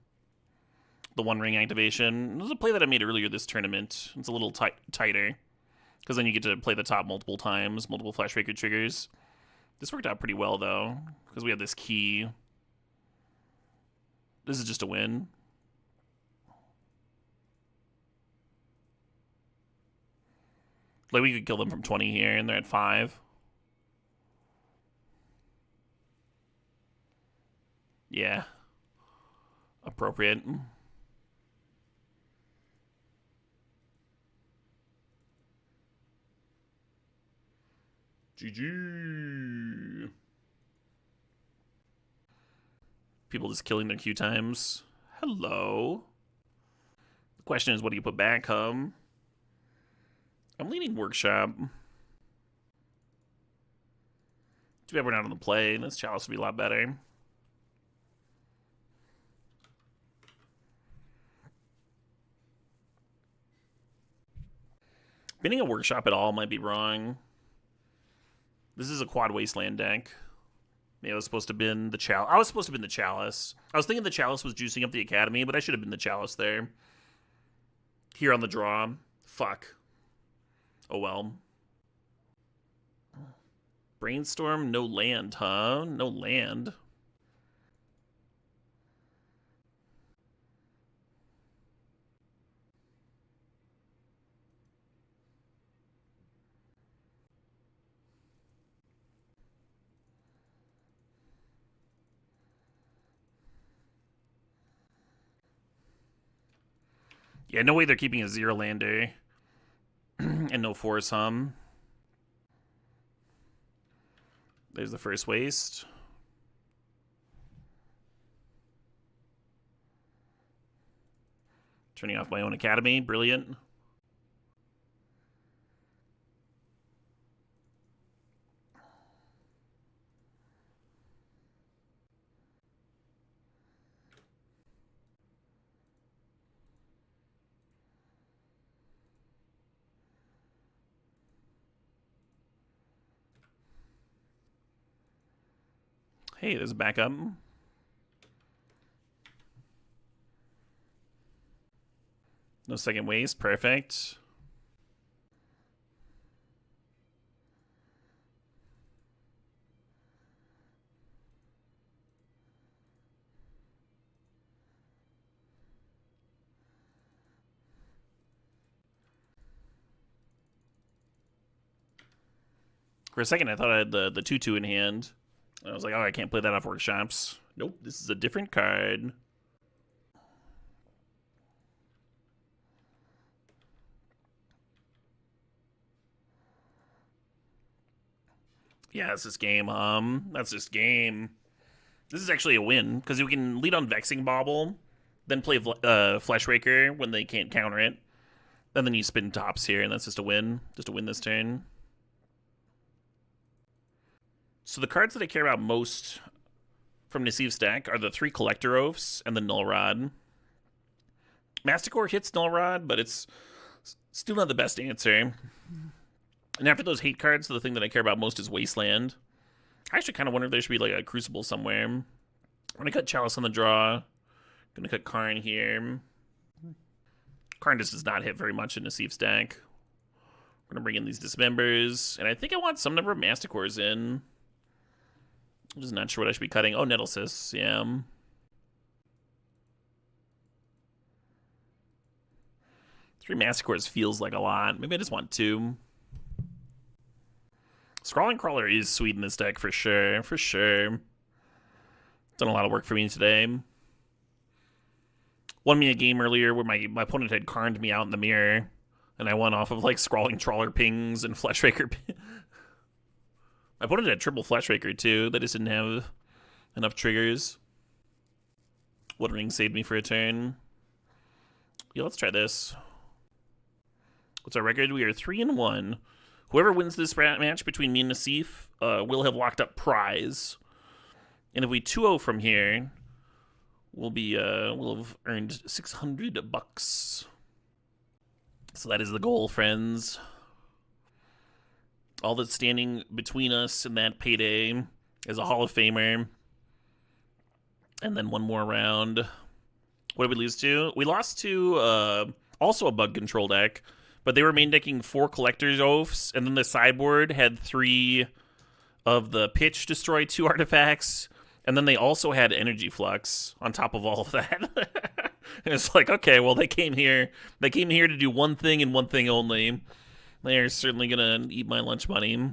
One Ring activation. It was a play that I made earlier this tournament. It's a little tighter, because then you get to play the top multiple times, multiple Fleshraker triggers. This worked out pretty well, though, because we have this key. This is just a win. Like, we could kill them from 20 here, and they're at 5. Yeah. Appropriate. GG. People just killing their queue times. Hello. The question is, what do you put back, I'm leaning Workshop. Too bad we're not on the play. This Chalice would be a lot better. Binning a Workshop at all might be wrong. This is a quad Wasteland deck. Maybe I was supposed to bin the Chalice. I was supposed to bin the Chalice. I was thinking the Chalice was juicing up the Academy, but I should have been the Chalice there. Here on the draw. Fuck. Oh well. Brainstorm, no land, huh? No land. Yeah, no way they're keeping a 0 lander. And no force hum. There's the first waste. Turning off my own Academy. Brilliant. Hey, there's a backup. No second waste. Perfect. For a second, I thought I had the 2/2 in hand. I was like, oh, I can't play that off Workshops. Nope, this is a different card. Yeah, that's this game, That's this game. This is actually a win, because we can lead on Vexing Bauble, then play Fleshraker when they can't counter it, And then you spin tops here, and that's just a win. Just to win this turn. So the cards that I care about most from Nasiv's deck are the 3 Collector Oaths and the Null Rod. Masticore hits Null Rod, but it's still not the best answer. And after those hate cards, the thing that I care about most is Wasteland. I actually kind of wonder if there should be like a Crucible somewhere. I'm going to cut Chalice on the draw. Going to cut Karn here. Karn just does not hit very much in Nasiv's deck. We're going to bring in these Dismembers. And I think I want some number of Masticores in. I'm just not sure what I should be cutting. Oh, Nettlesys, yeah. Three Masticores feels like a lot. Maybe I just want 2. Scrawling Crawler is sweet in this deck for sure. For sure. Done a lot of work for me today. Won me a game earlier where my opponent had Karned me out in the mirror. And I won off of like Scrawling Trawler pings and Fleshraker pings. My opponent had triple Fleshraker too. They just didn't have enough triggers. One ring saved me for a turn. Yeah, let's try this. What's our record? We are 3-1. Whoever wins this match between me and Nasif will have locked up prize. And if we 2-0 from here, we'll have earned $600. So that is the goal, friends. All that's standing between us and that payday is a Hall of Famer. And then one more round. What did we lose to? We lost to also a bug control deck, but they were main decking 4 Collector's Oaths, and then the sideboard had 3 of the Pitch destroy 2 artifacts, and then they also had Energy Flux on top of all of that. And it's like, okay, well, they came here to do one thing and one thing only. They are certainly gonna eat my lunch money.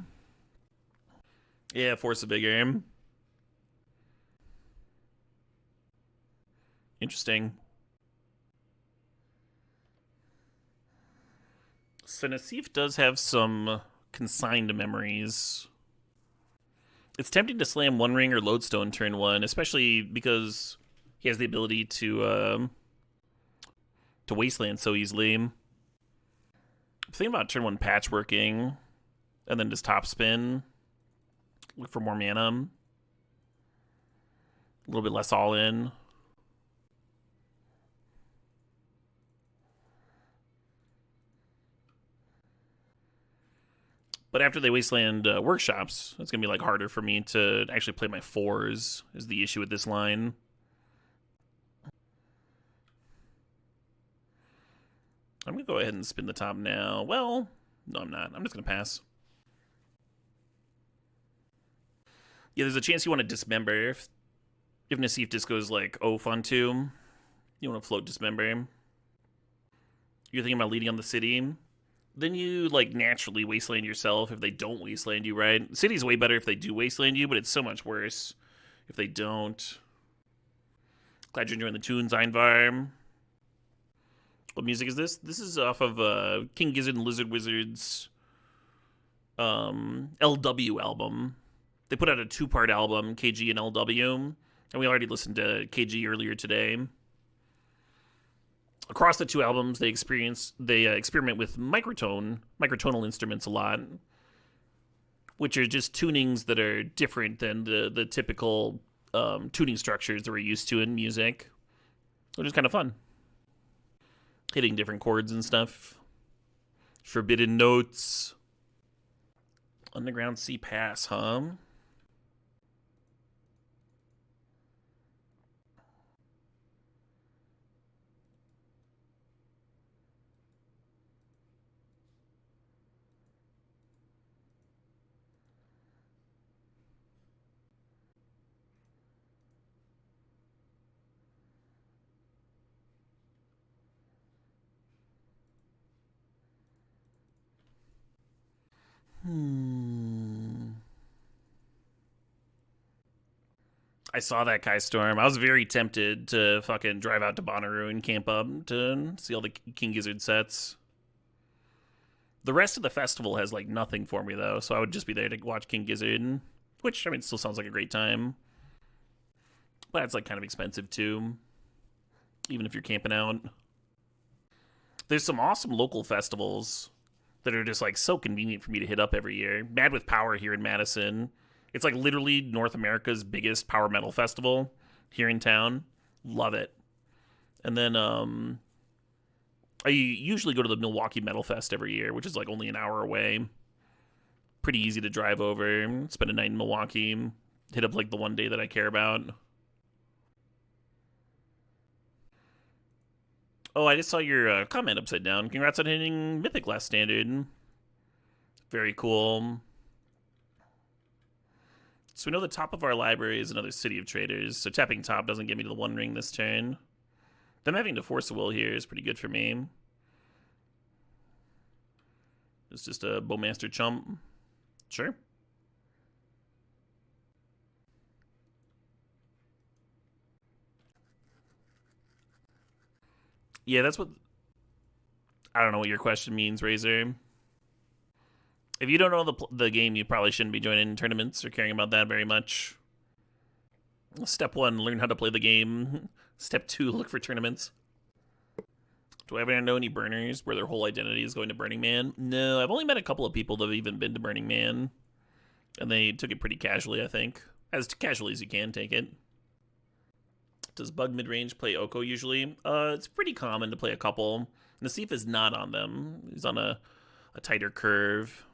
Yeah, Force of Vigor. Interesting. So Nasif does have some consigned memories. It's tempting to slam One Ring or Lodestone turn 1, especially because he has the ability to Wasteland so easily. I'm thinking about turn 1 Patchworking, and then just top spin. Look for more mana. A little bit less all in. But after they Wasteland Workshops, it's going to be like harder for me to actually play my 4s, is the issue with this line. I'm going to go ahead and spin the top now. Well, no, I'm not. I'm just going to pass. Yeah, there's a chance you want to Dismember. If Nasif just goes like Oath on 2, you want to float Dismember. You're thinking about leading on the city. Then you like naturally Wasteland yourself if they don't Wasteland you, right? City's way better if they do Wasteland you, but it's so much worse if they don't. Glad you're enjoying the tunes, Einvar. What music is this? This is off of King Gizzard and Lizard Wizard's LW album. They put out a 2-part album, KG and LW, and we already listened to KG earlier today. Across the 2 albums, they experiment with microtonal instruments a lot, which are just tunings that are different than the typical tuning structures that we're used to in music, which is kind of fun. Hitting different chords and stuff. Forbidden notes. Underground Sea Pass, huh? I saw that Kai Storm. I was very tempted to fucking drive out to Bonnaroo and camp up to see all the King Gizzard sets. The rest of the festival has like nothing for me though, so I would just be there to watch King Gizzard, which I mean still sounds like a great time. But it's like kind of expensive too, even if you're camping out. There's some awesome local festivals that are just like so convenient for me to hit up every year. Mad with Power here in Madison. It's like literally North America's biggest power metal festival here in town. Love it. And then I usually go to the Milwaukee Metal Fest every year, which is like only an hour away. Pretty easy to drive over, spend a night in Milwaukee, hit up like the one day that I care about. Oh, I just saw your comment upside down. Congrats on hitting Mythic last standard. Very cool. So we know the top of our library is another City of Traders, so tapping top doesn't get me to the One Ring this turn. Them having to force a will here is pretty good for me. It's just a Bowmaster chump. Sure. Yeah, that's what... I don't know what your question means, Razor. If you don't know the game, you probably shouldn't be joining tournaments or caring about that very much. Step 1, learn how to play the game. Step 2, look for tournaments. Do I ever know any burners where their whole identity is going to Burning Man? No, I've only met a couple of people that have even been to Burning Man. And they took it pretty casually, I think. As casually as you can take it. Does Bug Midrange play Oko usually? It's pretty common to play a couple. Nassif is not on them. He's on a tighter curve.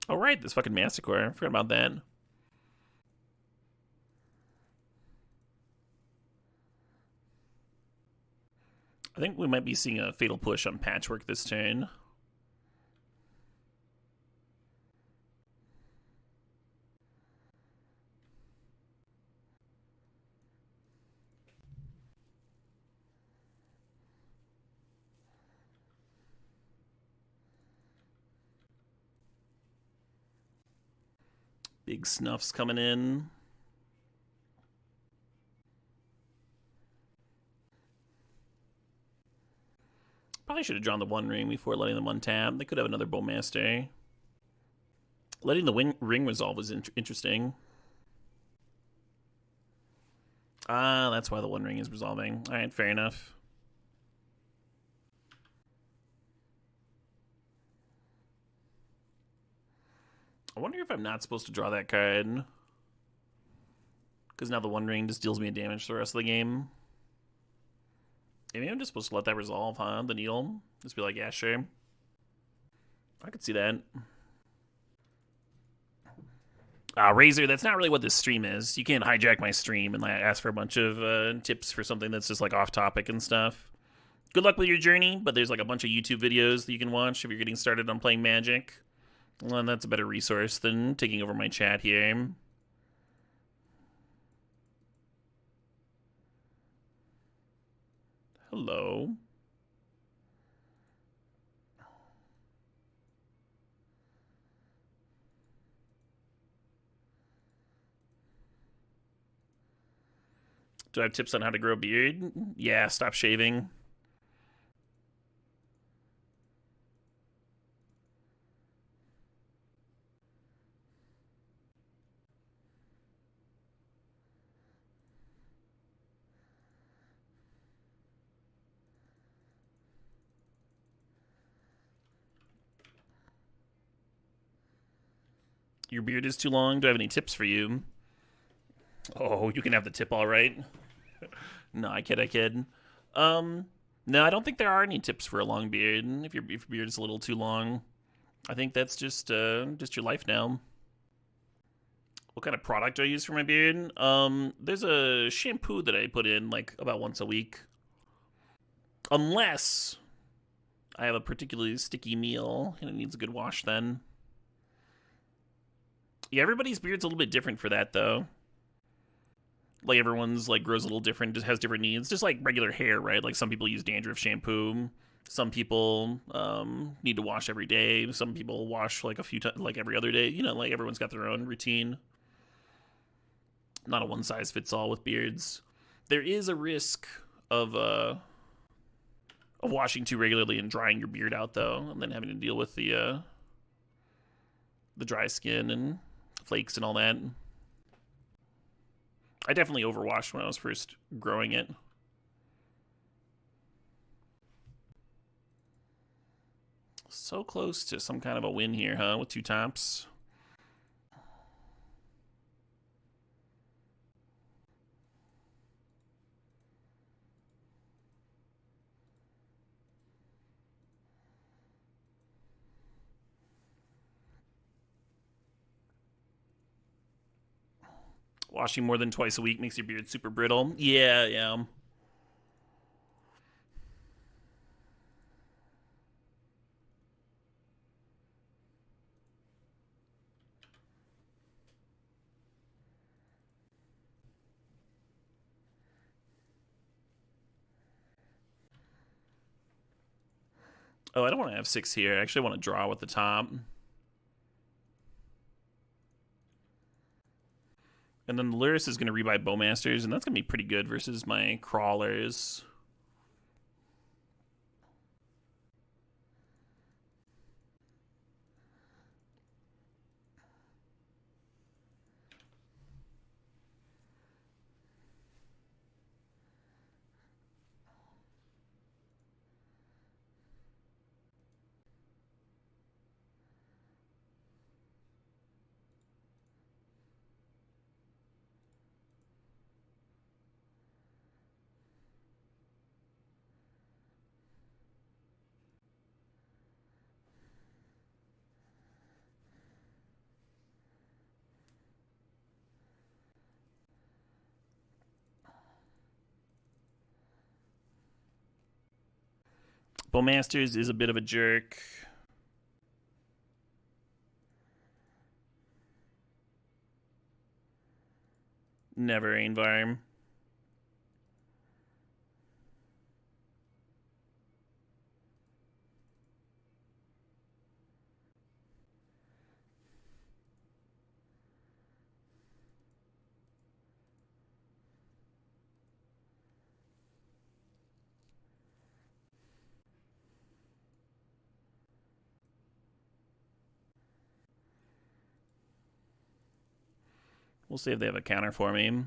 Oh, right, this fucking Massacre. I forgot about that. I think we might be seeing a Fatal Push on Patchwork this turn. Big Snuff's coming in. Probably should have drawn the One Ring before letting them untap. They could have another Bowmaster. Letting the ring resolve was interesting. Ah, that's why the One Ring is resolving. Alright, fair enough. I wonder if I'm not supposed to draw that card. Because now the One Ring just deals me a damage for the rest of the game. Maybe I'm just supposed to let that resolve, huh? The needle? Just be like, yeah, sure. I could see that. Razor, that's not really what this stream is. You can't hijack my stream and ask for a bunch of tips for something that's just like off topic and stuff. Good luck with your journey, but there's like a bunch of YouTube videos that you can watch if you're getting started on playing Magic. Well, and that's a better resource than taking over my chat here. Hello. Do I have tips on how to grow a beard? Yeah, stop shaving. Your beard is too long. Do I have any tips for you? Oh, you can have the tip all right. No, I kid. No, I don't think there are any tips for a long beard. If your beard is a little too long, I think that's just your life now. What kind of product do I use for my beard? There's a shampoo that I put in like about once a week. Unless I have a particularly sticky meal and it needs a good wash then. Yeah, everybody's beard's a little bit different for that though. Like everyone's like grows a little different, just has different needs, just like regular hair, right? Like some people use dandruff shampoo, some people need to wash every day, some people wash like a few times, like every other day. You know, like everyone's got their own routine. Not a one size fits all with beards. There is a risk of washing too regularly and drying your beard out though, and then having to deal with the dry skin and flakes and all that. I definitely overwashed when I was first growing it. So close to some kind of a win here, huh? With 2 tops. Washing more than twice a week makes your beard super brittle. Yeah, yeah. Oh, I don't want to have 6 here. I actually want to draw with the top. And then the Luris is going to rebuy Bowmasters, and that's going to be pretty good versus my Crawlers. Bowmasters is a bit of a jerk. Never Ainvarm. We'll see if they have a counter for me.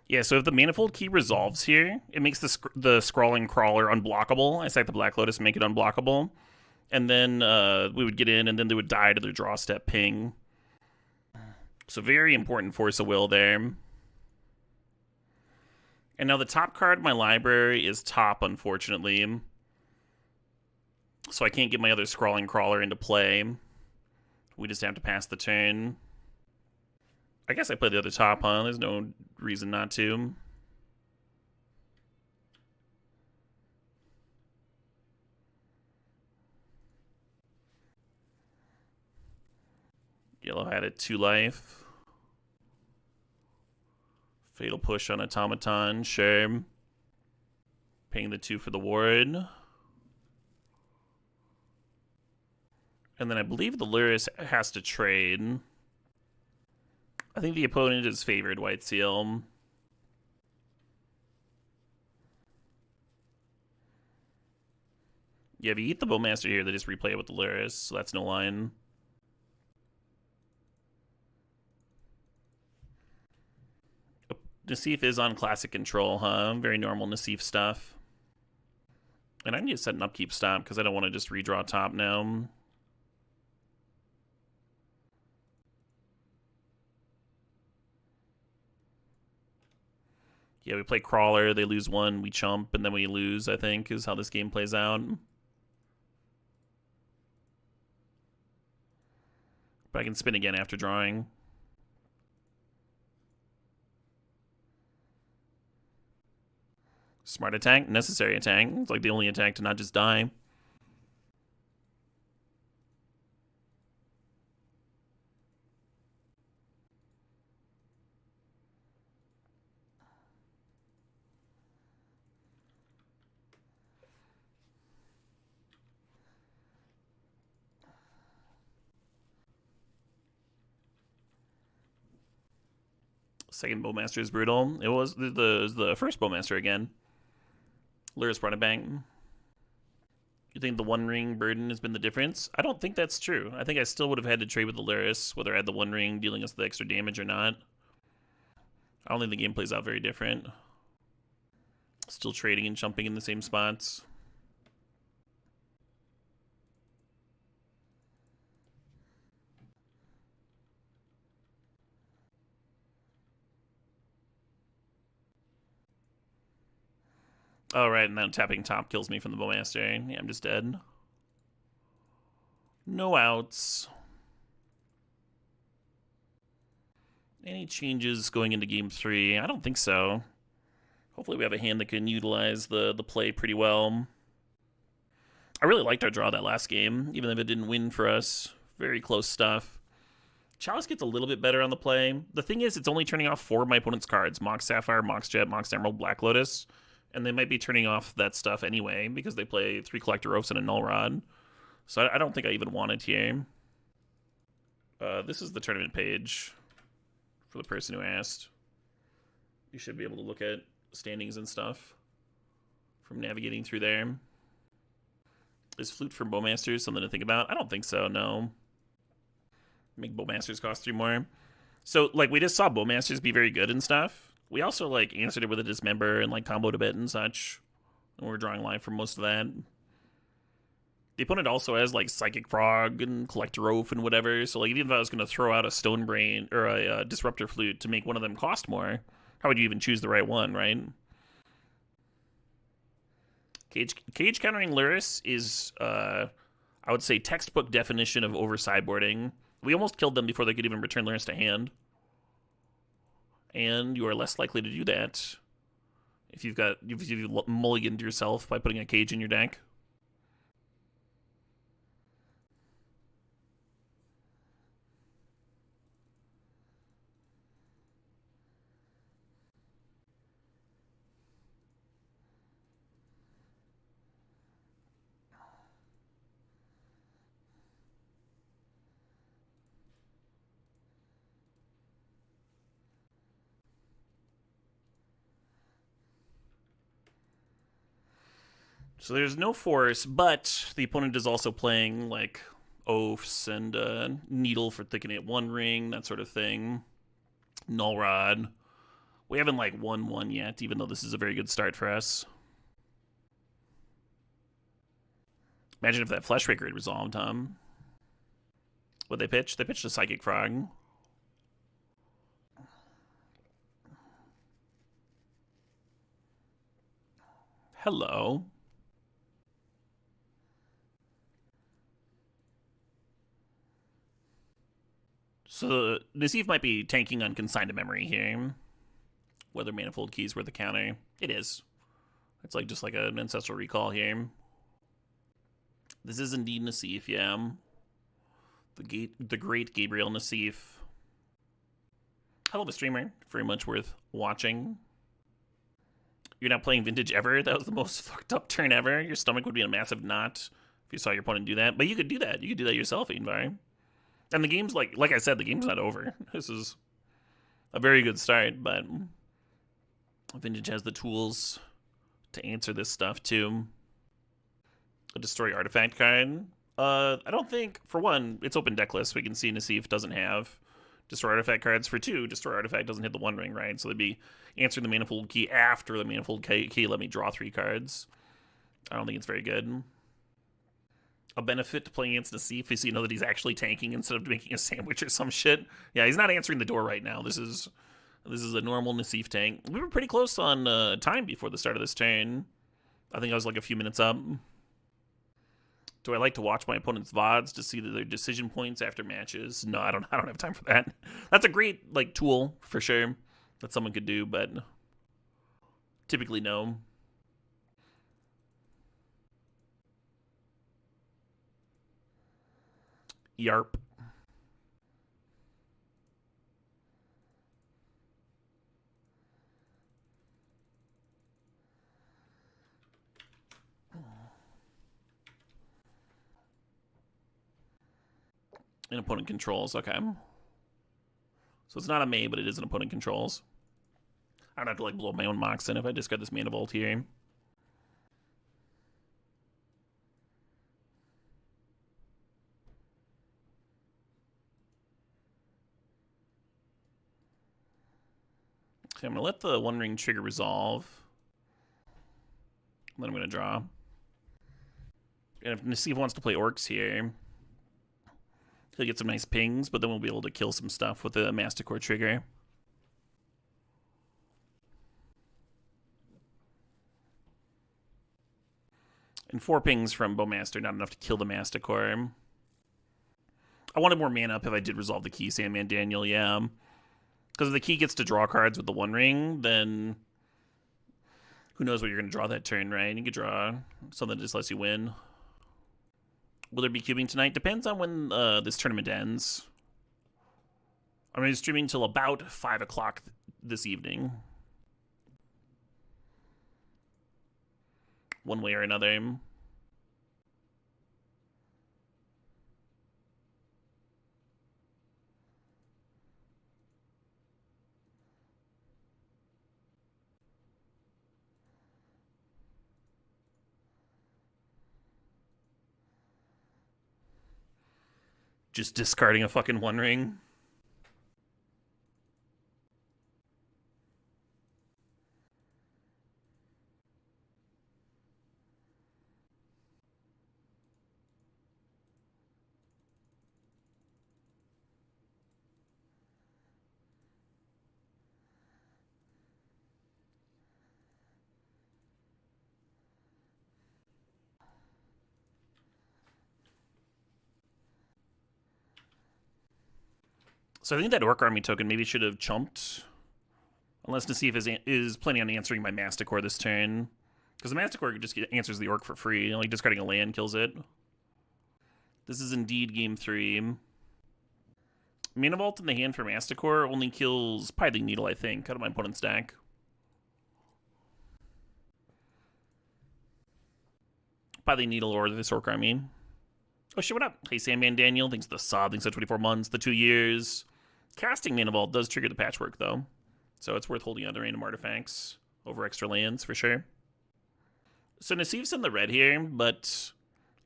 Yeah, so if the Manifold Key resolves here, it makes the Scrawling Crawler unblockable. I sack the Black Lotus and make it unblockable. And then we would get in, and then they would die to their draw step ping. So very important Force of Will there. And now the top card in my library is top, unfortunately. So I can't get my other Scrawling Crawler into play. We just have to pass the turn. I guess I play the other top, huh? There's no reason not to. Yellow had it 2 life. Fatal Push on Automaton, sure. Paying the 2 for the ward. And then I believe the Luris has to trade. I think the opponent is favored White Seal. Yeah, if you eat the Bowmaster here, they just replay it with the Luris, so that's no line. Nassif is on classic control, huh? Very normal Nassif stuff. And I need to set an upkeep stop because I don't want to just redraw top now. Yeah, we play Crawler, they lose 1, we chump, and then we lose, I think, is how this game plays out. But I can spin again after drawing. Smart attack, necessary attack. It's like the only attack to not just die. Second Bowmaster is brutal. It was the first Bowmaster again. Luris brought it back. You think the One Ring burden has been the difference? I don't think that's true. I think I still would have had to trade with the Lyris, whether I had the One Ring dealing us the extra damage or not. I don't think the game plays out very different. Still trading and jumping in the same spots. Oh, right, and then tapping top kills me from the Bowmaster. Yeah, I'm just dead. No outs. Any changes going into game 3? I don't think so. Hopefully we have a hand that can utilize the play pretty well. I really liked our draw that last game, even if it didn't win for us. Very close stuff. Chalice gets a little bit better on the play. The thing is, it's only turning off 4 of my opponent's cards. Mox Sapphire, Mox Jet, Mox Emerald, Black Lotus. And they might be turning off that stuff anyway, because they play 3 Collector Oaths and a Null Rod. So I don't think I even want it here. This is the tournament page for the person who asked. You should be able to look at standings and stuff from navigating through there. Is Flute for Bowmasters something to think about? I don't think so, no. Make Bowmasters cost 3 more. So, like, we just saw Bowmasters be very good and stuff. We also, like, answered it with a Dismember and, like, comboed a bit and such. And we're drawing live from most of that. The opponent also has, like, Psychic Frog and Collector Oath and whatever. So, like, even if I was going to throw out a Stone Brain or a Disruptor Flute to make one of them cost more, how would you even choose the right one, right? Cage countering Lyris is, I would say, textbook definition of over sideboarding. We almost killed them before they could even return Lyris to hand. And you are less likely to do that if you've mulliganed yourself by putting a cage in your deck. So there's no force, but the opponent is also playing, like, Oaths and Needle for thickening at 1 ring, that sort of thing. Null Rod. We haven't, like, won one yet, even though this is a very good start for us. Imagine if that Fleshraker had resolved, What'd they pitch? They pitched a Psychic Frog. Hello. So Nassif might be tanking on Consigned to Memory here. Whether Manifold Keys were the counter. It is. It's like just like an Ancestral Recall here. This is indeed Nassif, yeah. The great Gabriel Nassif. Hell of a streamer. Very much worth watching. You're not playing Vintage ever? That was the most fucked up turn ever. Your stomach would be in a massive knot if you saw your opponent do that. But you could do that. You could do that yourself, Ingvar. And the game's, like I said, the game's not over. This is a very good start, but Vintage has the tools to answer this stuff, too. A Destroy Artifact card. I don't think, for one, it's open decklist. We can see Nassif doesn't have Destroy Artifact cards. For 2, Destroy Artifact doesn't hit the 1 ring, right? So they'd be answering the Manifold Key after the Manifold Key let me draw 3 cards. I don't think it's very good. A benefit to playing against Nassif is you know that he's actually tanking instead of making a sandwich or some shit. Yeah, he's not answering the door right now. This is a normal Nassif tank. We were pretty close on time before the start of this turn. I think I was like a few minutes up. Do I like to watch my opponent's VODs to see their decision points after matches? No, I don't have time for that. That's a great like tool for sure that someone could do, but typically no. Yarp. An opponent controls, okay. So it's not a May, but it is an opponent controls. I don't have to like blow my own Mox in if I discard this Mana Vault here. Okay, I'm gonna let the One Ring trigger resolve. Then I'm gonna draw. And if Nassif wants to play Orcs here, he'll get some nice pings, but then we'll be able to kill some stuff with the Masticore trigger. And 4 pings from Bowmaster, not enough to kill the Masticore. I wanted more mana up if I did resolve the key, Sandman Daniel, yeah. Because if the key gets to draw cards with the One Ring, then who knows what you're going to draw that turn, right? You could draw something that just lets you win. Will there be cubing tonight? Depends on when this tournament ends. I'm going to be streaming till about 5 o'clock this evening. One way or another. Just discarding a fucking One Ring. So I think that Orc Army token maybe should have chumped. Unless Nassif is planning on answering my Masticore this turn. Because the Masticore just answers the Orc for free. Like discarding a land kills it. This is indeed game 3. Mana Vault in the hand for Masticore only kills Pithing Needle, I think, out of my opponent's deck. Pithing Needle or this Orc Army. Oh shit, what up? Hey, Sandman Daniel. Thanks for the sub. Thanks for 24 months, the 2 years. Casting Mana Vault does trigger the Patchwork, though. So it's worth holding other random artifacts over extra lands, for sure. So Nassif's in the red here, but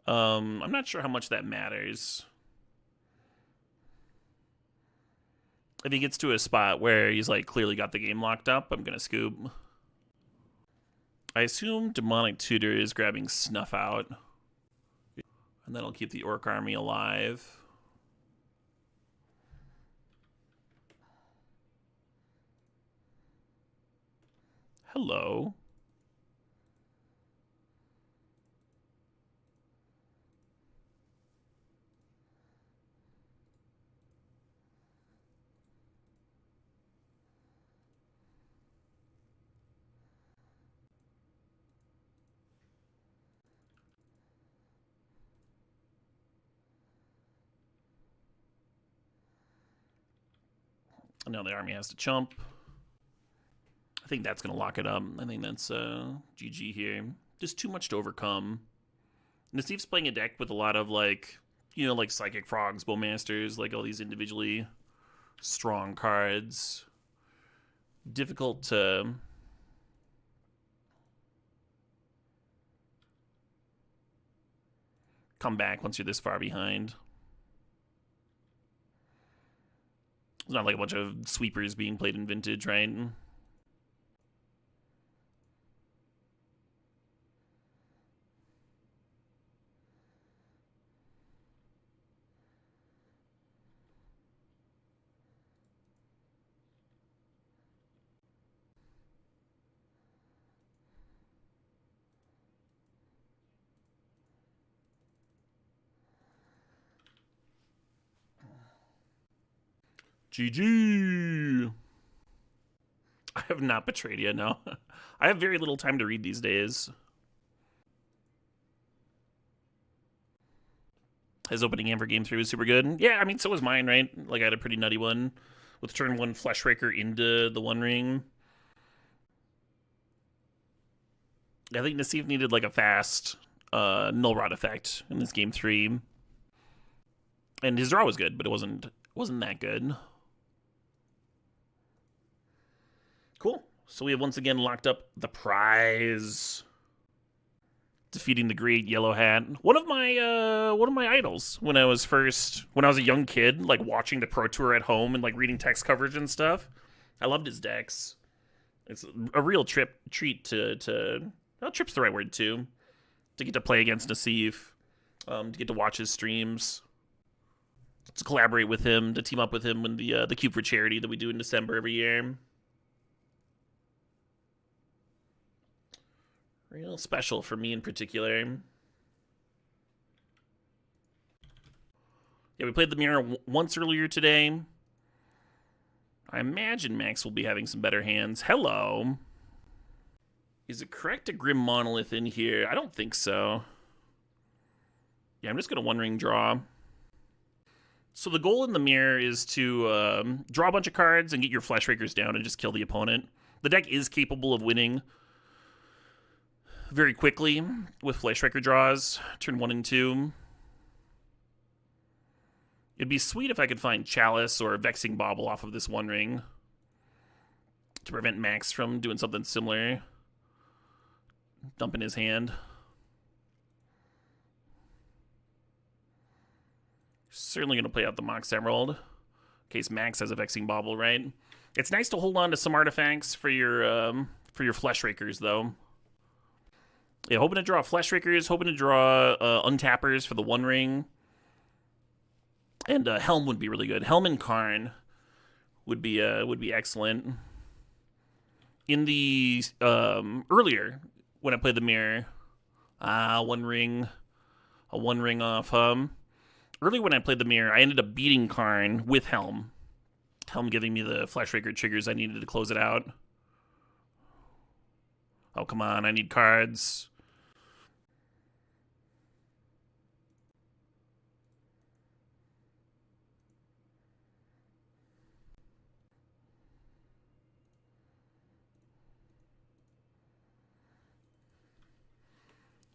I'm not sure how much that matters. If he gets to a spot where he's, like, clearly got the game locked up, I'm gonna scoop. I assume Demonic Tutor is grabbing Snuff out. And that'll keep the Orc Army alive. Hello. Now the army has to chump. I think that's going to lock it up. I think that's GG here. Just too much to overcome. Nassif's playing a deck with a lot of, like, you know, like Psychic Frogs, Bowmasters, like all these individually strong cards. Difficult to come back once you're this far behind. It's not like a bunch of sweepers being played in Vintage, right? GG. I have not betrayed you, no. I have very little time to read these days. His opening hand for game 3 was super good. Yeah, I mean, so was mine, right? Like, I had a pretty nutty one with turn 1 Fleshraker into the One Ring. I think Nassif needed, like, a fast Null Rod effect in this game 3. And his draw was good, but it wasn't that good. Cool. So we have once again locked up the prize. Defeating the Great Yellow Hat. One of my idols when I was a young kid, like watching the Pro Tour at home and like reading text coverage and stuff. I loved his decks. It's a real treat to well, trip's the right word too, to get to play against Nassif, to get to watch his streams, to collaborate with him, to team up with him in the Cube for Charity that we do in December every year. Real special for me in particular. Yeah, we played the mirror once earlier today. I imagine Max will be having some better hands. Hello. Is it correct to Grim Monolith in here? I don't think so. Yeah, I'm just going to One Ring draw. So the goal in the mirror is to draw a bunch of cards and get your Fleshrakers down and just kill the opponent. The deck is capable of winning very quickly with Fleshraker draws, turn 1 and 2. It'd be sweet if I could find Chalice or Vexing Bauble off of this One Ring to prevent Max from doing something similar. Dumping his hand. Certainly going to play out the Mox Emerald in case Max has a Vexing Bauble, right? It's nice to hold on to some artifacts for your Fleshrakers, though. Yeah, hoping to draw Fleshrakers, hoping to draw Untappers for the One Ring. And Helm would be really good. Helm and Karn would be excellent. In the earlier when I played the mirror, a One Ring off. Earlier when I played the mirror, I ended up beating Karn with Helm. Helm giving me the Fleshraker triggers I needed to close it out. Oh come on, I need cards.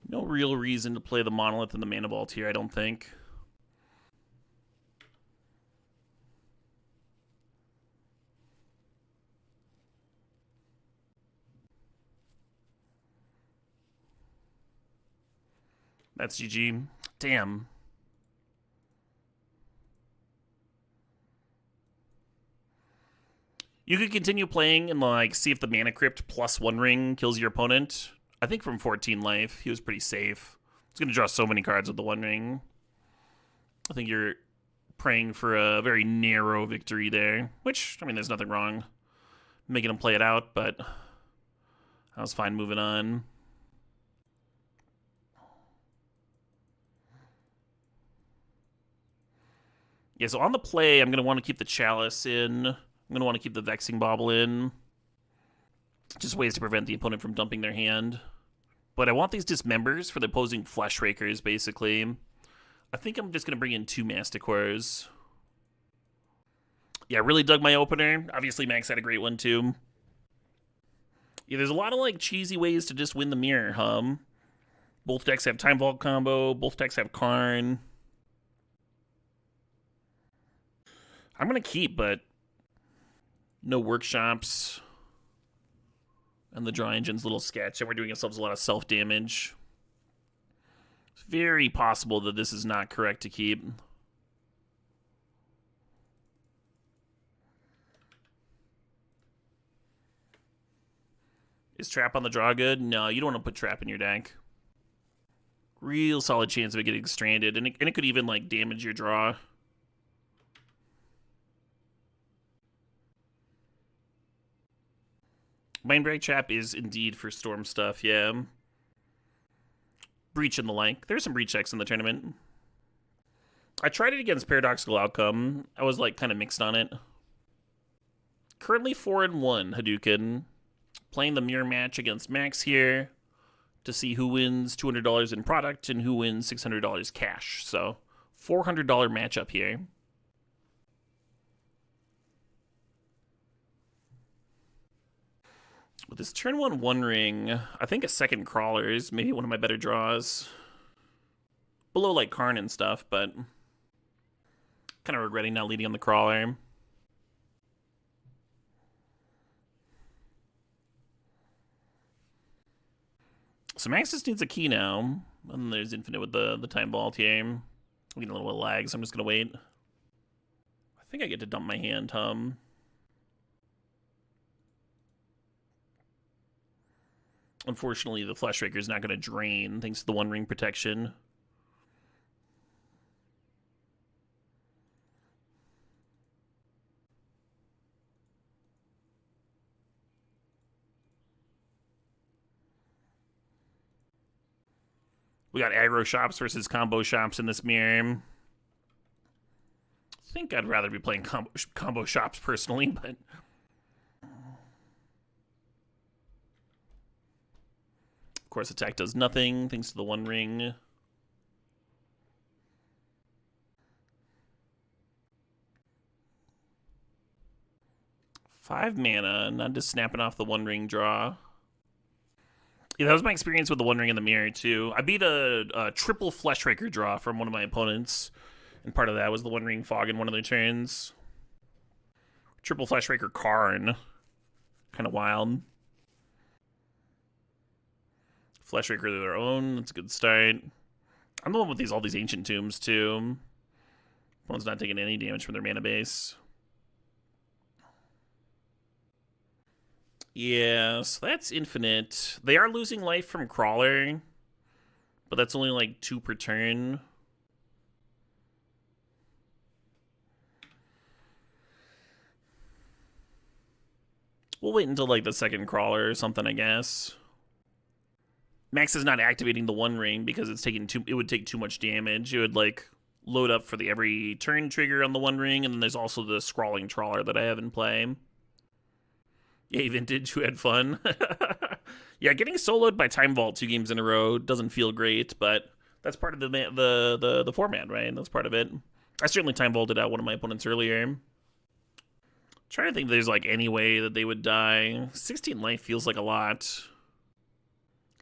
No real reason to play the Monolith in the Mana Vault here, I don't think. That's GG. Damn. You could continue playing and like see if the Mana Crypt plus One Ring kills your opponent. I think from 14 life, he was pretty safe. He's going to draw so many cards with the One Ring. I think you're praying for a very narrow victory there, which, I mean, there's nothing wrong making him play it out, but I was fine moving on. Yeah, so on the play, I'm going to want to keep the Chalice in. I'm going to want to keep the Vexing Bauble in. Just ways to prevent the opponent from dumping their hand. But I want these Dismembers for the opposing Fleshrakers, basically. I think I'm just going to bring in 2 Masticores. Yeah, I really dug my opener. Obviously, Max had a great one, too. Yeah, there's a lot of, like, cheesy ways to just win the mirror, Both decks have Time Vault combo. Both decks have Karn. I'm going to keep, but no workshops. And the Draw Engine's little sketch, and we're doing ourselves a lot of self-damage. It's very possible that this is not correct to keep. Is Trap on the draw good? No, you don't want to put Trap in your deck. Real solid chance of it getting stranded, and it could even, like, damage your draw. Mindbreak Trap is indeed for Storm stuff, yeah. Breach and the like. There's some Breach decks in the tournament. I tried it against Paradoxical Outcome. I was, like, kind of mixed on it. Currently 4-1, Hadouken. Playing the mirror match against Max here to see who wins $200 in product and who wins $600 cash. So, $400 matchup here. With this turn 1 One Ring, I think a second Crawler is maybe one of my better draws. Below, like, Karn and stuff, but kind of regretting not leading on the Crawler. So Max just needs a key now. And there's Infinite with the Time Vault here. I'm getting a little bit of lag, so I'm just going to wait. I think I get to dump my hand, Unfortunately, the Fleshraker is not going to drain thanks to the One Ring protection. We got aggro shops versus combo shops in this mirror. I think I'd rather be playing combo shops personally, but... Of course, attack does nothing thanks to the One Ring. Five mana, not just snapping off the One Ring draw. Yeah, that was my experience with the One Ring in the mirror, too. I beat a triple Fleshraker draw from one of my opponents, and part of that was the One Ring Fog in one of their turns. Triple Fleshraker Karn. Kind of wild. Fleshraker to their own, that's a good start. I'm the one with all these Ancient Tombs, too. One's not taking any damage from their mana base. Yeah, so that's infinite. They are losing life from Crawler, but that's only like 2 per turn. We'll wait until like the second Crawler or something, I guess. Max is not activating the One Ring because it's taking it would take too much damage. It would like load up for the every turn trigger on the One Ring, and then there's also the Scrawling Trawler that I have in play. Yay, Vintage, who had fun. Yeah, getting soloed by Time Vault 2 games in a row doesn't feel great, but that's part of the format, right? That's part of it. I certainly Time Vaulted out one of my opponents earlier. Trying to think if there's like any way that they would die. 16 life feels like a lot.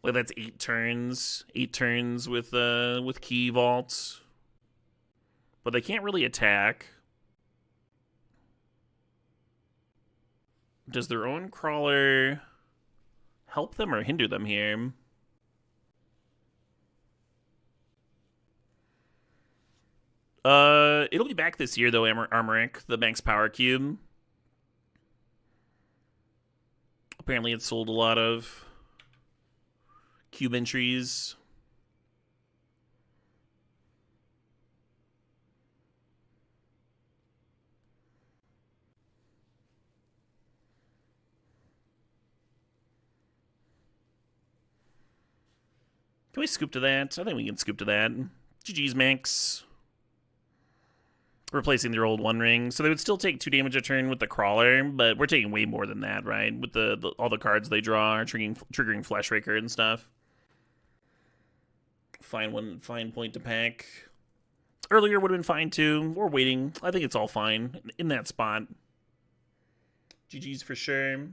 Like that's 8 turns. 8 turns with Key Vaults. But they can't really attack. Does their own Crawler help them or hinder them here? It'll be back this year though, Armoric, the Max Power Cube. Apparently it sold a lot of cube entries. Can we scoop to that? I think we can scoop to that. GG's, Max. Replacing their old One Ring. So they would still take 2 damage a turn with the Crawler, but we're taking way more than that, right? With all the cards they draw are triggering Fleshraker and stuff. Fine point to pack. Earlier would have been fine too. We're waiting. I think it's all fine in that spot. GG's for sure.